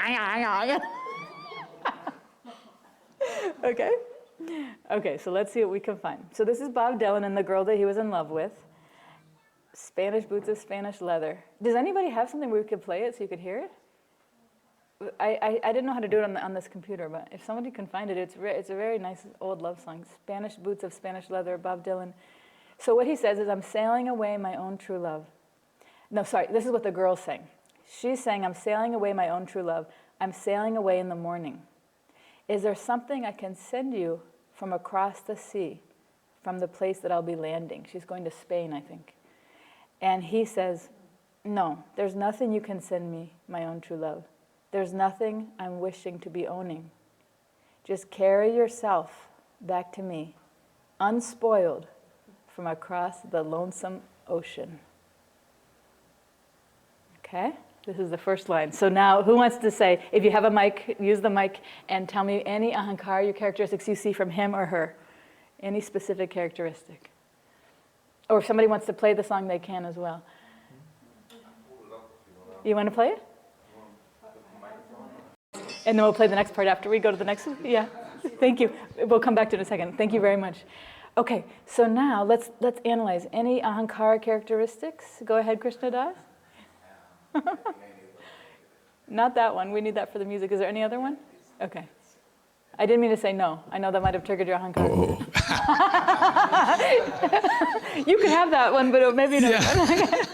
Speaker 1: Okay, so let's see what we can find. So this is Bob Dylan and the girl that he was in love with. Spanish Boots of Spanish Leather. Does anybody have something where we could play it so you could hear it? I didn't know how to do it on this computer, but if somebody can find it, it's a very nice old love song. Spanish Boots of Spanish Leather, Bob Dylan. So what he says is, I'm sailing away my own true love. No, sorry, this is what the girl's saying. She's saying, I'm sailing away my own true love. I'm sailing away in the morning. Is there something I can send you from across the sea, from the place that I'll be landing? She's going to Spain, I think. And he says, no, there's nothing you can send me, my own true love. There's nothing I'm wishing to be owning. Just carry yourself back to me, unspoiled, from across the lonesome ocean. Okay? This is the first line. So now, who wants to say, if you have a mic, use the mic and tell me any Ahankara characteristics you see from him or her. Any specific characteristic. Or if somebody wants to play the song, they can as well. You want to play it? And then we'll play the next part after we go to the next one? Yeah. Thank you. We'll come back to it in a second. Thank you very much. Okay, so now let's analyze any Ahankara characteristics. Go ahead, Krishna Das. Not that one. We need that for the music. Is there any other one? Okay. I didn't mean to say no. I know that might have triggered your Ahankara.
Speaker 3: Oh.
Speaker 1: You could have that one, but maybe not.
Speaker 3: Yeah.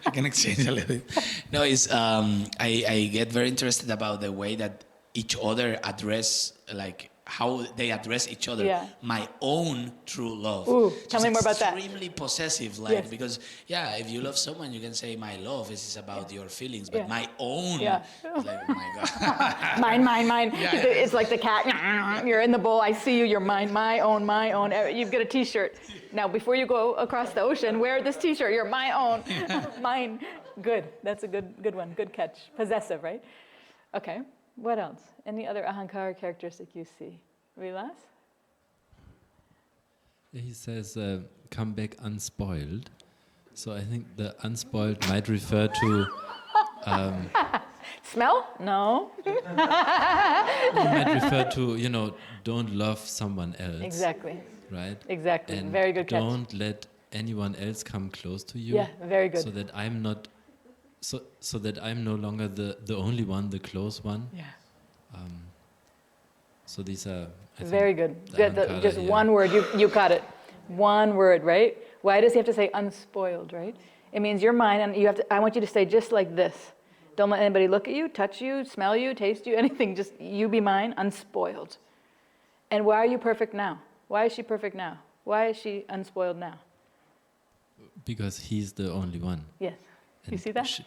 Speaker 3: I can exchange a little bit. No, it's I get very interested about the way that each other address, like how they address each other.
Speaker 1: Yeah.
Speaker 3: My own true love.
Speaker 1: Ooh, tell me more about that.
Speaker 3: Extremely possessive, like, yes. Because if you love someone, you can say my love. This is about your feelings, but my own.
Speaker 1: Yeah.
Speaker 3: It's like, oh my God.
Speaker 1: Mine.
Speaker 3: Yeah.
Speaker 1: It's like the cat. You're in the bowl. I see you. You're mine. My own. You've got a T-shirt. Now, before you go across the ocean, wear this T-shirt. You're my own. Mine. Good. That's a good one. Good catch. Possessive, right? Okay. What else? Any other Ahankara characteristic you see? Vilas?
Speaker 4: He says, come back unspoiled. So I think the unspoiled might refer to...
Speaker 1: Smell? No.
Speaker 4: It might refer to, don't love someone else.
Speaker 1: Exactly.
Speaker 4: Right?
Speaker 1: Exactly.
Speaker 4: And
Speaker 1: very good catch.
Speaker 4: don't let anyone else come close to you.
Speaker 1: Yeah, very good.
Speaker 4: So that I'm not... So that I'm no longer the only one, the close one.
Speaker 1: Yeah.
Speaker 4: So these are... I think,
Speaker 1: Very good.
Speaker 4: Ahankara
Speaker 1: Just
Speaker 4: here.
Speaker 1: one word. You got it. One word, right? Why does he have to say unspoiled, right? It means you're mine, and I want you to stay just like this. Don't let anybody look at you, touch you, smell you, taste you, anything. Just you be mine, unspoiled. And why are you perfect now? Why is she perfect now? Why is she unspoiled now?
Speaker 4: Because he's the only one.
Speaker 1: Yes. You
Speaker 4: And
Speaker 1: see that?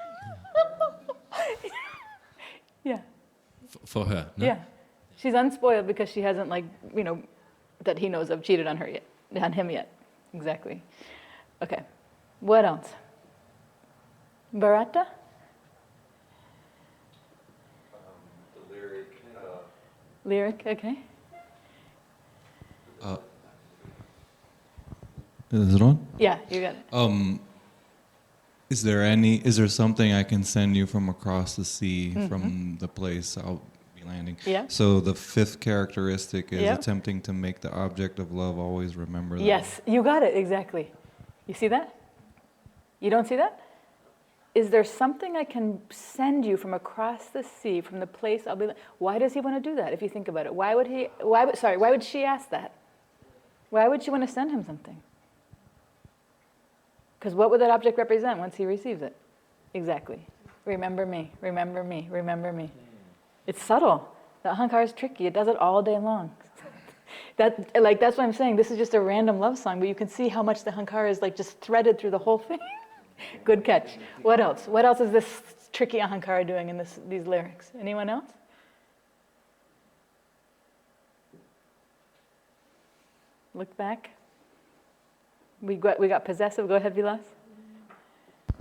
Speaker 1: Yeah.
Speaker 4: For her, no?
Speaker 1: Yeah. She's unspoiled because she hasn't, that he knows of, cheated on her yet, on him yet. Exactly. Okay. What else? Bharata?
Speaker 5: The lyric.
Speaker 1: Lyric, okay.
Speaker 5: Is it on?
Speaker 1: Yeah, you got it.
Speaker 5: Is there something I can send you from across the sea from the place I'll be landing?
Speaker 1: Yeah.
Speaker 5: So the fifth characteristic is
Speaker 1: Yeah.
Speaker 5: attempting to make the object of love always remember that.
Speaker 1: Yes, you got it, exactly. You see that? You don't see that? Is there something I can send you from across the sea, from the place I'll be... Why does he want to do that, if you think about it? Why would she ask that? Why would she want to send him something? Because what would that object represent once he receives it? Exactly. Remember me, remember me, remember me. It's subtle. The Ahankara is tricky. It does it all day long. That's what I'm saying. This is just a random love song, but you can see how much the Ahankara is just threaded through the whole thing. Good catch. What else? What else is this tricky Ahankara doing in these lyrics? Anyone else? Look back. We got possessive. Go ahead, Vilas.
Speaker 4: I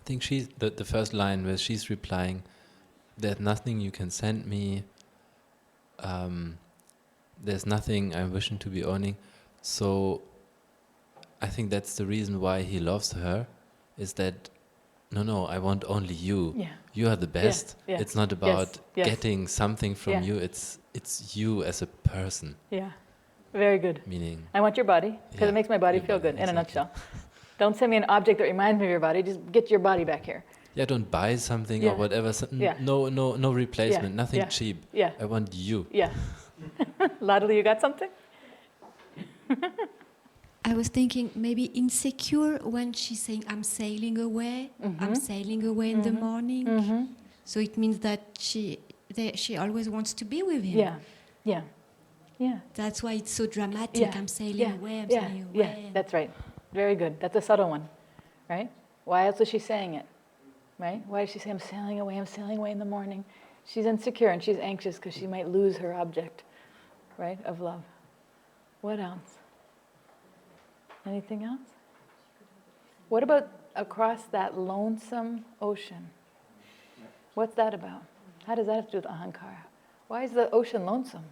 Speaker 4: think she's the first line where she's replying, "There's nothing you can send me. There's nothing I'm wishing to be owning." So I think that's the reason why he loves her, is that no, I want only you.
Speaker 1: Yeah.
Speaker 4: You are the best.
Speaker 1: Yeah.
Speaker 4: It's not about
Speaker 1: Yes.
Speaker 4: getting something from
Speaker 1: Yeah.
Speaker 4: you. It's you as a person.
Speaker 1: Yeah. Very good.
Speaker 4: Meaning,
Speaker 1: I want your body, because
Speaker 4: Yeah,
Speaker 1: it makes my body
Speaker 4: your
Speaker 1: feel
Speaker 4: body,
Speaker 1: good, in a
Speaker 4: exactly.
Speaker 1: nutshell. Don't send me an object that reminds me of your body. Just get your body back here.
Speaker 4: yeah, don't buy something
Speaker 1: Yeah.
Speaker 4: or whatever.
Speaker 1: Yeah.
Speaker 4: No replacement.
Speaker 1: Yeah.
Speaker 4: Nothing
Speaker 1: Yeah.
Speaker 4: cheap.
Speaker 1: Yeah.
Speaker 4: I want you.
Speaker 1: Yeah. Ladli, you got something?
Speaker 6: I was thinking maybe insecure when she's saying, I'm sailing away, I'm sailing away in the morning. So it means that she always wants to be with him.
Speaker 1: Yeah. Yeah. Yeah.
Speaker 6: That's why it's so dramatic.
Speaker 1: Yeah.
Speaker 6: I'm sailing
Speaker 1: Yeah.
Speaker 6: away, I'm
Speaker 1: Yeah.
Speaker 6: sailing
Speaker 1: Yeah.
Speaker 6: away.
Speaker 1: That's right. Very good. That's a subtle one, right? Why else is she saying it, right? Why does she say, I'm sailing away in the morning? She's insecure and she's anxious because she might lose her object, right, of love. What else? Anything else? What about across that lonesome ocean? What's that about? How does that have to do with Ahankara? Why is the ocean lonesome?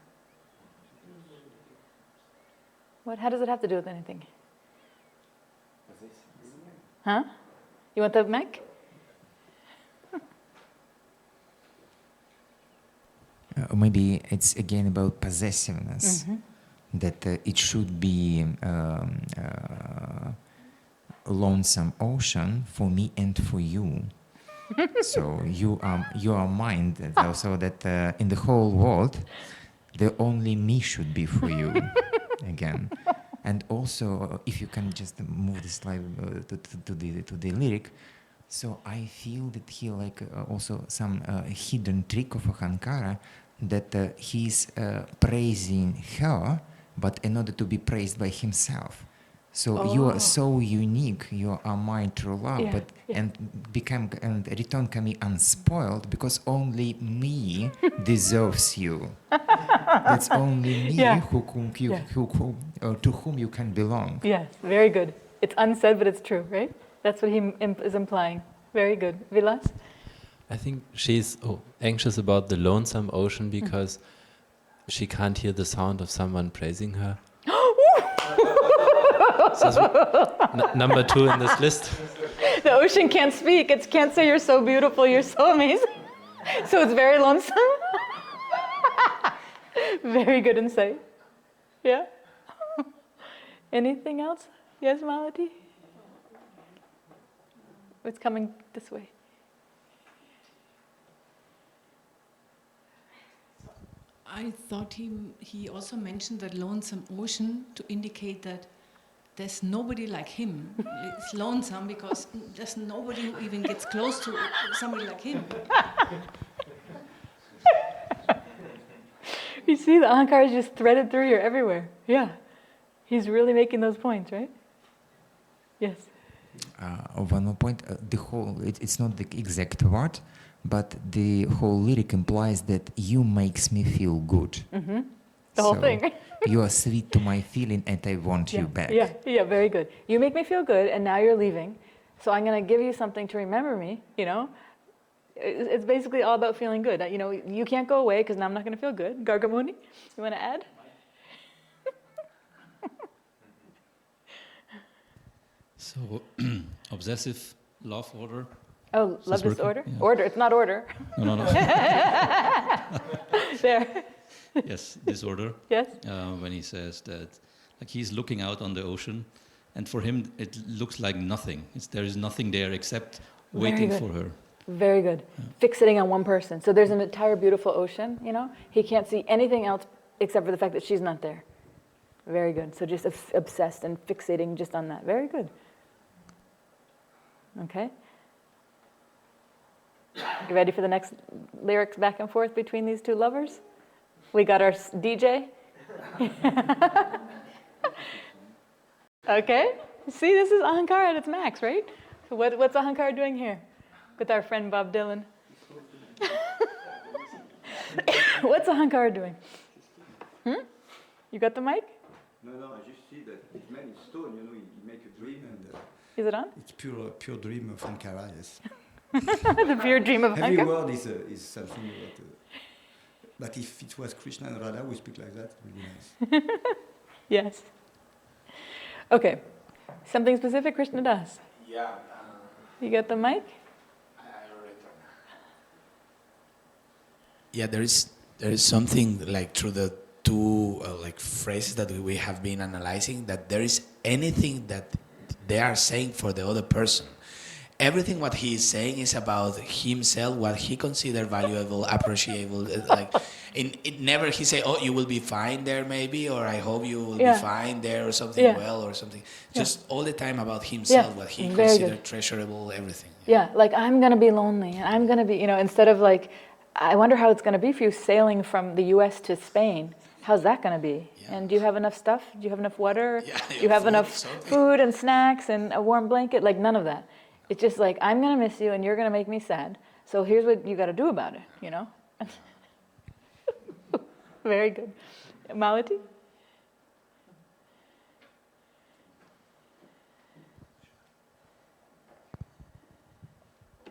Speaker 1: How does it have to do with anything? Huh? You want the mic?
Speaker 7: Maybe it's again about possessiveness, that it should be lonesome ocean for me and for you. So you are mine, so that in the whole world, the only me should be for you again. And also, if you can just move the slide to the lyric, so I feel that he also some hidden trick of Ahankara, that he's praising her, but in order to be praised by himself. So you are so unique, you are my true love,
Speaker 1: Yeah,
Speaker 7: but
Speaker 1: yeah.
Speaker 7: and return can be unspoiled because only me deserves you. That's only me
Speaker 1: Yeah.
Speaker 7: to whom you can belong.
Speaker 1: Yes, very good. It's unsaid, but it's true, right? That's what he is implying. Very good. Vilas?
Speaker 4: I think she's anxious about the lonesome ocean because she can't hear the sound of someone praising her. So number 2 in this list.
Speaker 1: The ocean can't speak. It can't say you're so beautiful, you're so amazing. So it's very lonesome. Very good insight. Yeah? Anything else? Yes, Malati? It's coming this way.
Speaker 2: I thought he also mentioned that lonesome ocean to indicate that there's nobody like him. It's lonesome because there's nobody who even gets close to somebody like him.
Speaker 1: You see, the Ahankara is just threaded through here everywhere. Yeah. He's really making those points, right? Yes.
Speaker 7: One more point. The whole, it's not the exact word, but the whole lyric implies that you makes me feel good.
Speaker 1: Mm-hmm. The whole thing.
Speaker 7: You are sweet to my feeling and I want you back.
Speaker 1: Yeah, very good. You make me feel good and now you're leaving. So I'm going to give you something to remember me, you know. It's basically all about feeling good. You know, you can't go away because now I'm not going to feel good. Gargamuni, you want to add?
Speaker 8: So, obsessive love order.
Speaker 1: Oh, love disorder? Yeah. Order, it's not order.
Speaker 8: No.
Speaker 1: There.
Speaker 8: Yes, disorder.
Speaker 1: Yes.
Speaker 8: When he says that, like he's looking out on the ocean, and for him it looks like nothing. There is nothing there except waiting for her.
Speaker 1: Very good. Yeah. Fixating on one person. So there's an entire beautiful ocean, you know. He can't see anything else except for the fact that she's not there. Very good. So just obsessed and fixating just on that. Very good. Okay. You ready for the next lyrics back and forth between these two lovers? We got our DJ. Okay. See, this is Ahankara at its max, right? So what's Ahankara doing here with our friend Bob Dylan? What's Ahankara doing? You got the mic?
Speaker 9: No, I just see that it's made in stone, you know, you make a dream and...
Speaker 1: is it on?
Speaker 9: It's pure dream of Ahankara, yes.
Speaker 1: The pure dream of Ahankara?
Speaker 9: Every word is something about... but if it was Krishna and Radha who speak like that, it would be nice.
Speaker 1: Yes. Okay. Something specific Krishna does?
Speaker 3: Yeah.
Speaker 1: You got the mic?
Speaker 3: Yeah, there is something like through the two like phrases that we have been analyzing, that there is anything that they are saying for the other person. Everything what he is saying is about himself, what he considers valuable, appreciable. Like, it never he say, "Oh, you will be fine there, maybe," or "I hope you will be fine there," or something well, or something. Just all the time about himself, what he considers treasurable, everything.
Speaker 1: Yeah, like I'm gonna be lonely, and I'm gonna be, you know, instead of like, I wonder how it's gonna be for you sailing from the U.S. to Spain. How's that gonna be? Yeah. And do you have enough stuff? Do you have enough water?
Speaker 3: Yeah,
Speaker 1: do you have enough food and snacks and a warm blanket? Like none of that. It's just like, I'm going to miss you and you're going to make me sad. So here's what you got to do about it, you know? Very good. Malati?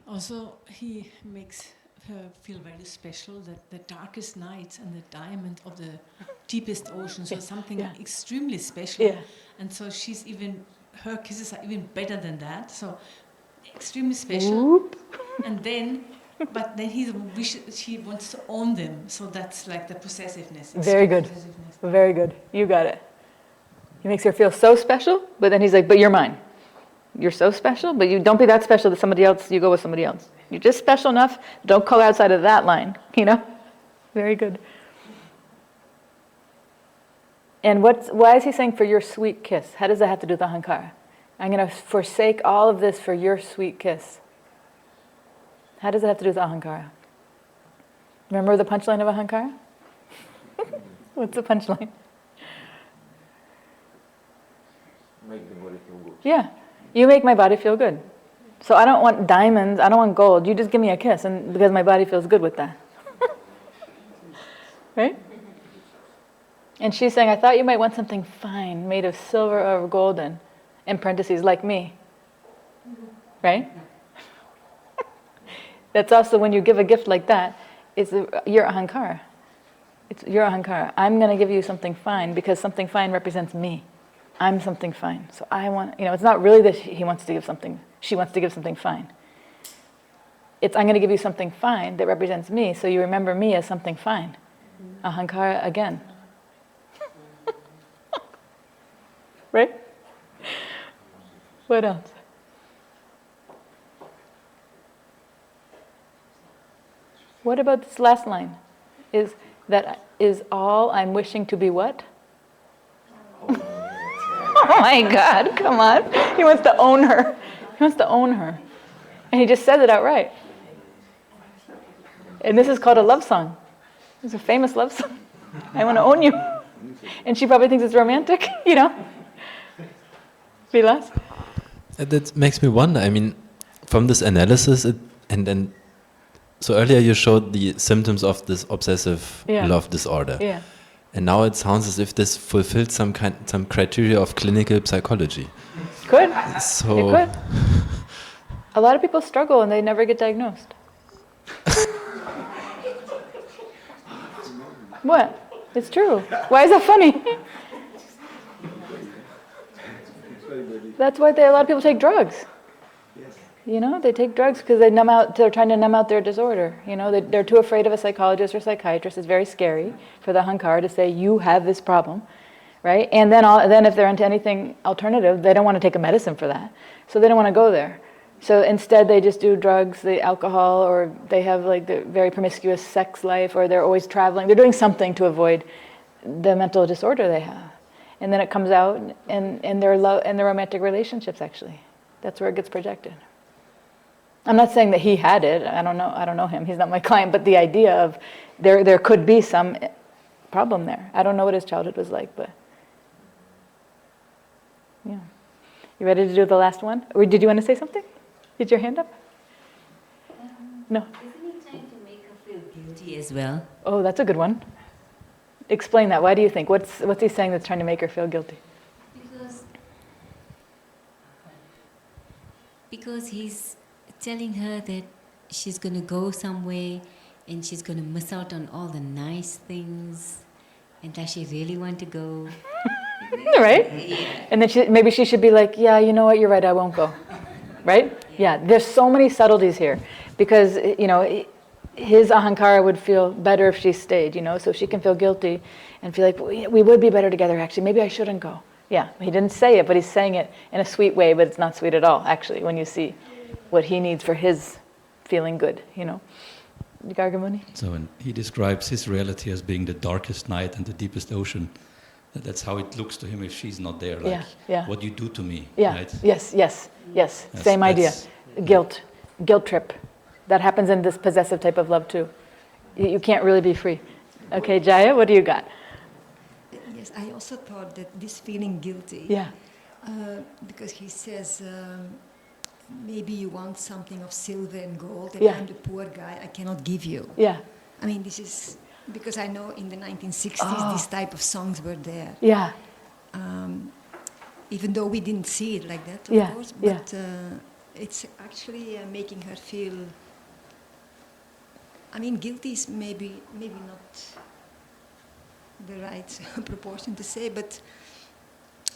Speaker 2: Also, he makes her feel very special, that the darkest nights and the diamond of the deepest ocean, so something extremely special.
Speaker 1: Yeah.
Speaker 2: And so her kisses are even better than that. So extremely special. And then, but then she wants to own them. So that's like the possessiveness.
Speaker 1: Very good. Very good. You got it. He makes her feel so special, but then he's like, but you're mine. You're so special, but you don't be that special that somebody else, you go with somebody else. You're just special enough, don't go outside of that line, you know? Very good. And why is he saying for your sweet kiss? How does that have to do with Ahankara? I'm going to forsake all of this for your sweet kiss. How does that have to do with Ahankara? Remember the punchline of Ahankara? What's the punchline?
Speaker 9: Make the body feel good.
Speaker 1: Yeah. You make my body feel good. So I don't want diamonds, I don't want gold. You just give me a kiss, and because my body feels good with that. Right? And she's saying, I thought you might want something fine, made of silver or golden. In parentheses, like me. Right? That's also when you give a gift like that, it's your Ahankara. It's your Ahankara. I'm going to give you something fine because something fine represents me. I'm something fine. So I want, it's not really that he wants to give something, she wants to give something fine. It's I'm going to give you something fine that represents me, so you remember me as something fine. Ahankara again. Right? What else? What about this last line? Is all I'm wishing to be what? Oh my God, come on. He wants to own her. He wants to own her. And he just says it outright. And this is called a love song. It's a famous love song. I want to own you. And she probably thinks it's romantic, Vilas?
Speaker 4: That makes me wonder. I mean, from this analysis, so earlier you showed the symptoms of this obsessive love disorder.
Speaker 1: Yeah.
Speaker 4: And now it sounds as if this fulfilled some criteria of clinical psychology.
Speaker 1: Could.
Speaker 4: So
Speaker 1: it could. A lot of people struggle and they never get diagnosed. What? It's true. Why is that funny? That's why a lot of people take drugs. They take drugs because they're trying to numb out their disorder. They're too afraid of a psychologist or psychiatrist. It's very scary for the Ahankara to say, you have this problem, right? And then if they're into anything alternative, they don't want to take a medicine for that. So they don't want to go there. So instead they just do drugs, the alcohol, or they have the very promiscuous sex life, or they're always traveling. They're doing something to avoid the mental disorder they have. And then it comes out in their love and their romantic relationships, actually. That's where it gets projected. I'm not saying that he had it. I don't know him. He's not my client. But the idea of there could be some problem there. I don't know what his childhood was like, but yeah. You ready to do the last one? Or did you want to say something? Did your hand up? No.
Speaker 10: Isn't he trying to make her feel guilty as well?
Speaker 1: Oh, that's a good one. Explain that. Why do you think? What's he saying that's trying to make her feel guilty?
Speaker 10: Because he's telling her that she's going to go somewhere and she's going to miss out on all the nice things, and does she really want to go?
Speaker 1: Right? Yeah. And then maybe she should be like, yeah, you know what, you're right, I won't go. Right? Yeah, there's so many subtleties here because, his Ahankara would feel better if she stayed, so she can feel guilty and feel like, we would be better together, actually. Maybe I shouldn't go. Yeah, he didn't say it, but he's saying it in a sweet way, but it's not sweet at all, actually, when you see what he needs for his feeling good, Gargamuni?
Speaker 8: So when he describes his reality as being the darkest night and the deepest ocean, that's how it looks to him if she's not there. Like, what you do to me, right?
Speaker 1: Yes. Same idea. Guilt trip. That happens in this possessive type of love too. You can't really be free. Okay, Jaya, what do you got?
Speaker 11: Yes, I also thought that this feeling guilty.
Speaker 1: Yeah.
Speaker 11: Because he says, maybe you want something of silver and gold, and I'm the poor guy, I cannot give you.
Speaker 1: Yeah.
Speaker 11: I mean, this is because I know in the 1960s these type of songs were there.
Speaker 1: Yeah.
Speaker 11: Even though we didn't see it like that, of course, but it's actually making her feel. I mean, guilty is maybe not the right proportion to say, but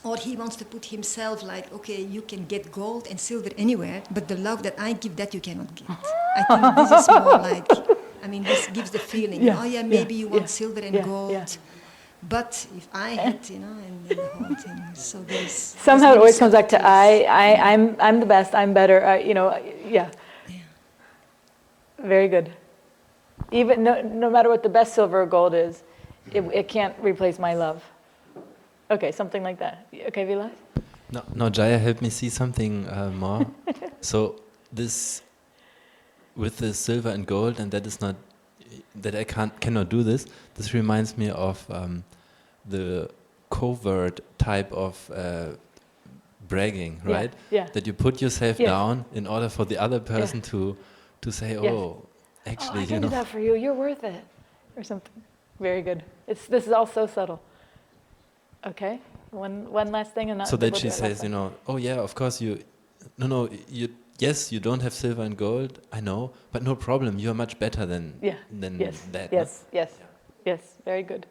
Speaker 11: or he wants to put himself like, okay, you can get gold and silver anywhere, but the love that I give, that you cannot get. I think this is more like, I mean, this gives the feeling, maybe you want silver and gold, but if I had, and the whole thing. So there's
Speaker 1: somehow it always comes back to I'm the best, I'm better, Very good. Even no matter what the best silver or gold is, it can't replace my love. Okay, something like that. Okay, Vilas?
Speaker 4: No, Jaya, help me see something more. So this, with the silver and gold, and that is not, that I cannot do this. This reminds me of the covert type of bragging, right?
Speaker 1: Yeah.
Speaker 4: That you put yourself down in order for the other person to say, actually,
Speaker 1: I can do that for you. You're worth it, or something. Very good. This is all so subtle. Okay. One last thing, and
Speaker 4: so that she says, of course you yes, you don't have silver and gold, I know, but no problem, you're much better than
Speaker 1: Yes,
Speaker 4: that.
Speaker 1: yes, yes, yes, very good.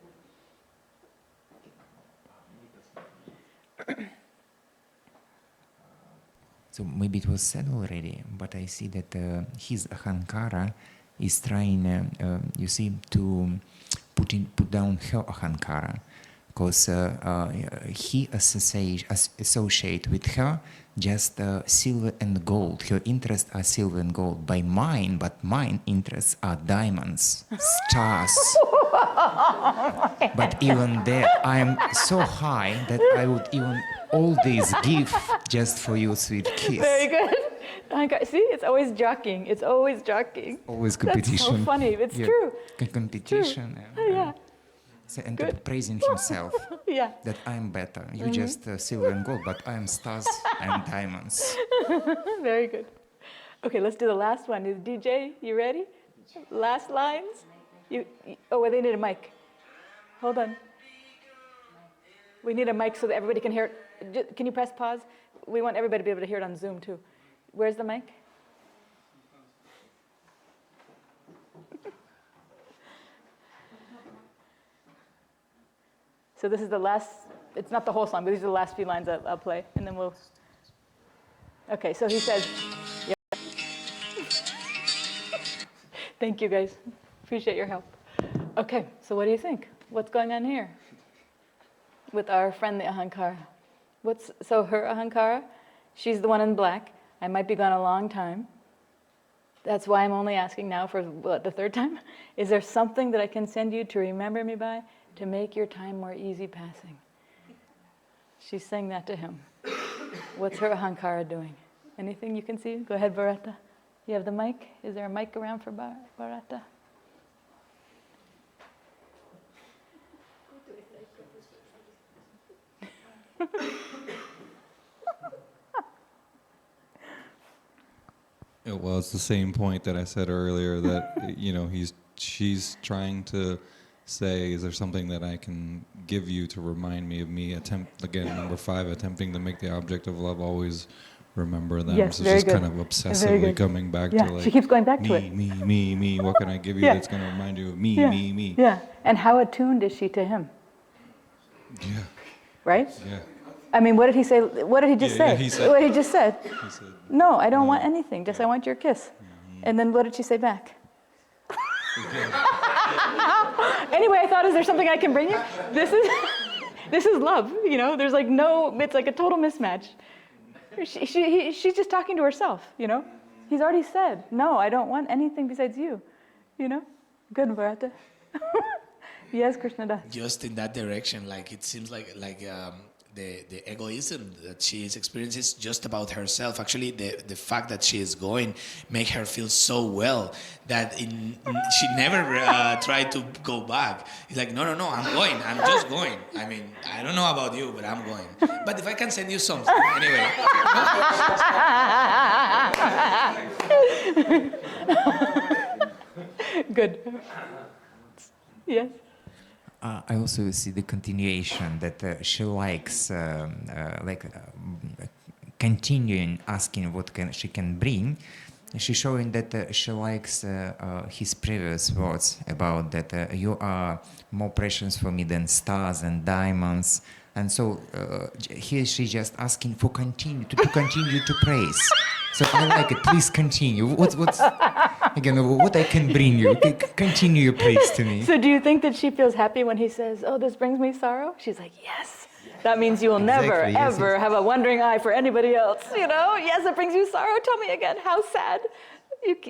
Speaker 7: So maybe it was said already, but I see that his Ahankara is trying, you see, to put down her Ahankara, because he associate with her just silver and gold. Her interests are silver and gold. By mine, but mine interests are diamonds, stars. But even there, I am so high that I would even all these give just for you, sweet kiss.
Speaker 1: Very good. See, it's always jockeying. It's always jockeying.
Speaker 7: Always competition.
Speaker 1: That's so funny. It's true.
Speaker 7: Competition.
Speaker 1: True. Yeah.
Speaker 7: And
Speaker 1: Good.
Speaker 7: praising himself.
Speaker 1: Yeah.
Speaker 7: That I'm better. You just silver and gold, but I'm stars and diamonds.
Speaker 1: Very good. Okay, let's do the last one. Is DJ, you ready? Last lines? Oh, well, they need a mic. Hold on. We need a mic so that everybody can hear it. Can you press pause? We want everybody to be able to hear it on Zoom, too. Where's the mic? So this is the last, it's not the whole song, but these are the last few lines I'll play, and then we'll... Okay, so he says... Yeah. Thank you, guys. Appreciate your help. Okay, so what do you think? What's going on here with our friend, the Ahankara? So her Ahankara, she's the one in black. I might be gone a long time. That's why I'm only asking now for, what, the third time? Is there something that I can send you to remember me by to make your time more easy passing? She's saying that to him. What's her Ahankara doing? Anything you can see? Go ahead, Bharata. You have the mic? Is there a mic around for Bharata?
Speaker 5: Well, it's the same point that I said earlier that, she's trying to say, is there something that I can give you to remind me of me? Again, number 5, attempting to make the object of love always remember them.
Speaker 1: Yes,
Speaker 5: so
Speaker 1: very
Speaker 5: just
Speaker 1: good.
Speaker 5: kind of obsessively coming back to like,
Speaker 1: she keeps going back to it.
Speaker 5: Me. What can I give you that's going to remind you of me?
Speaker 1: Yeah, and how attuned is she to him?
Speaker 5: Yeah.
Speaker 1: Right?
Speaker 5: Yeah.
Speaker 1: I mean, what did he say? What did he just say?
Speaker 5: Yeah, he said,
Speaker 1: what he just said?
Speaker 5: He said,
Speaker 1: no, I don't want anything. Just I want your kiss. And then what did she say back? Anyway, I thought, is there something I can bring you? This is love. There's like no. It's like a total mismatch. She's just talking to herself. He's already said, no, I don't want anything besides you. Good, Bharata. Yes, Krishnadas.
Speaker 3: Just in that direction, like it seems like the egoism that she is experiencing is just about herself. Actually, the fact that she is going make her feel so well that she never tried to go back. It's like, no, I'm going. I'm just going. I mean, I don't know about you, but I'm going. But if I can send you something, anyway.
Speaker 1: Good. Yes.
Speaker 7: I also see the continuation that she likes, continuing asking what she can bring. She's showing that she likes his previous words about that you are more precious for me than stars and diamonds. And so here she's just asking for to continue to praise. So I like it. Please continue. What's again? What I can bring you? Continue your praise to me.
Speaker 1: So do you think that she feels happy when he says, "Oh, this brings me sorrow"? She's like, "Yes." That means you will never, ever have a wandering eye for anybody else. Yes, it brings you sorrow. Tell me again. How sad?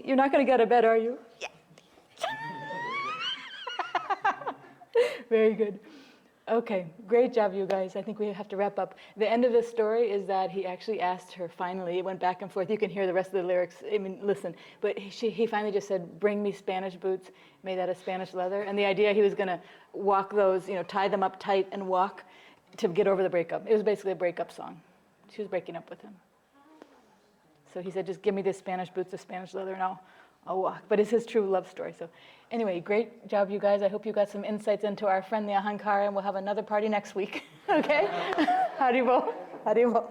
Speaker 1: You're not going to get out of bed, are you? Yeah. Very good. Okay, great job, you guys. I think we have to wrap up. The end of the story is that he actually asked her finally, it went back and forth. You can hear the rest of the lyrics. I mean, listen. But he finally just said, bring me Spanish boots, made out of Spanish leather. And the idea he was going to walk those, tie them up tight and walk to get over the breakup. It was basically a breakup song. She was breaking up with him. So he said, just give me the Spanish boots, the Spanish leather, and I'll walk. But it's his true love story. So anyway, great job, you guys. I hope you got some insights into our friend, the Ahankara, and we'll have another party next week. Okay? Haribol. Haribol.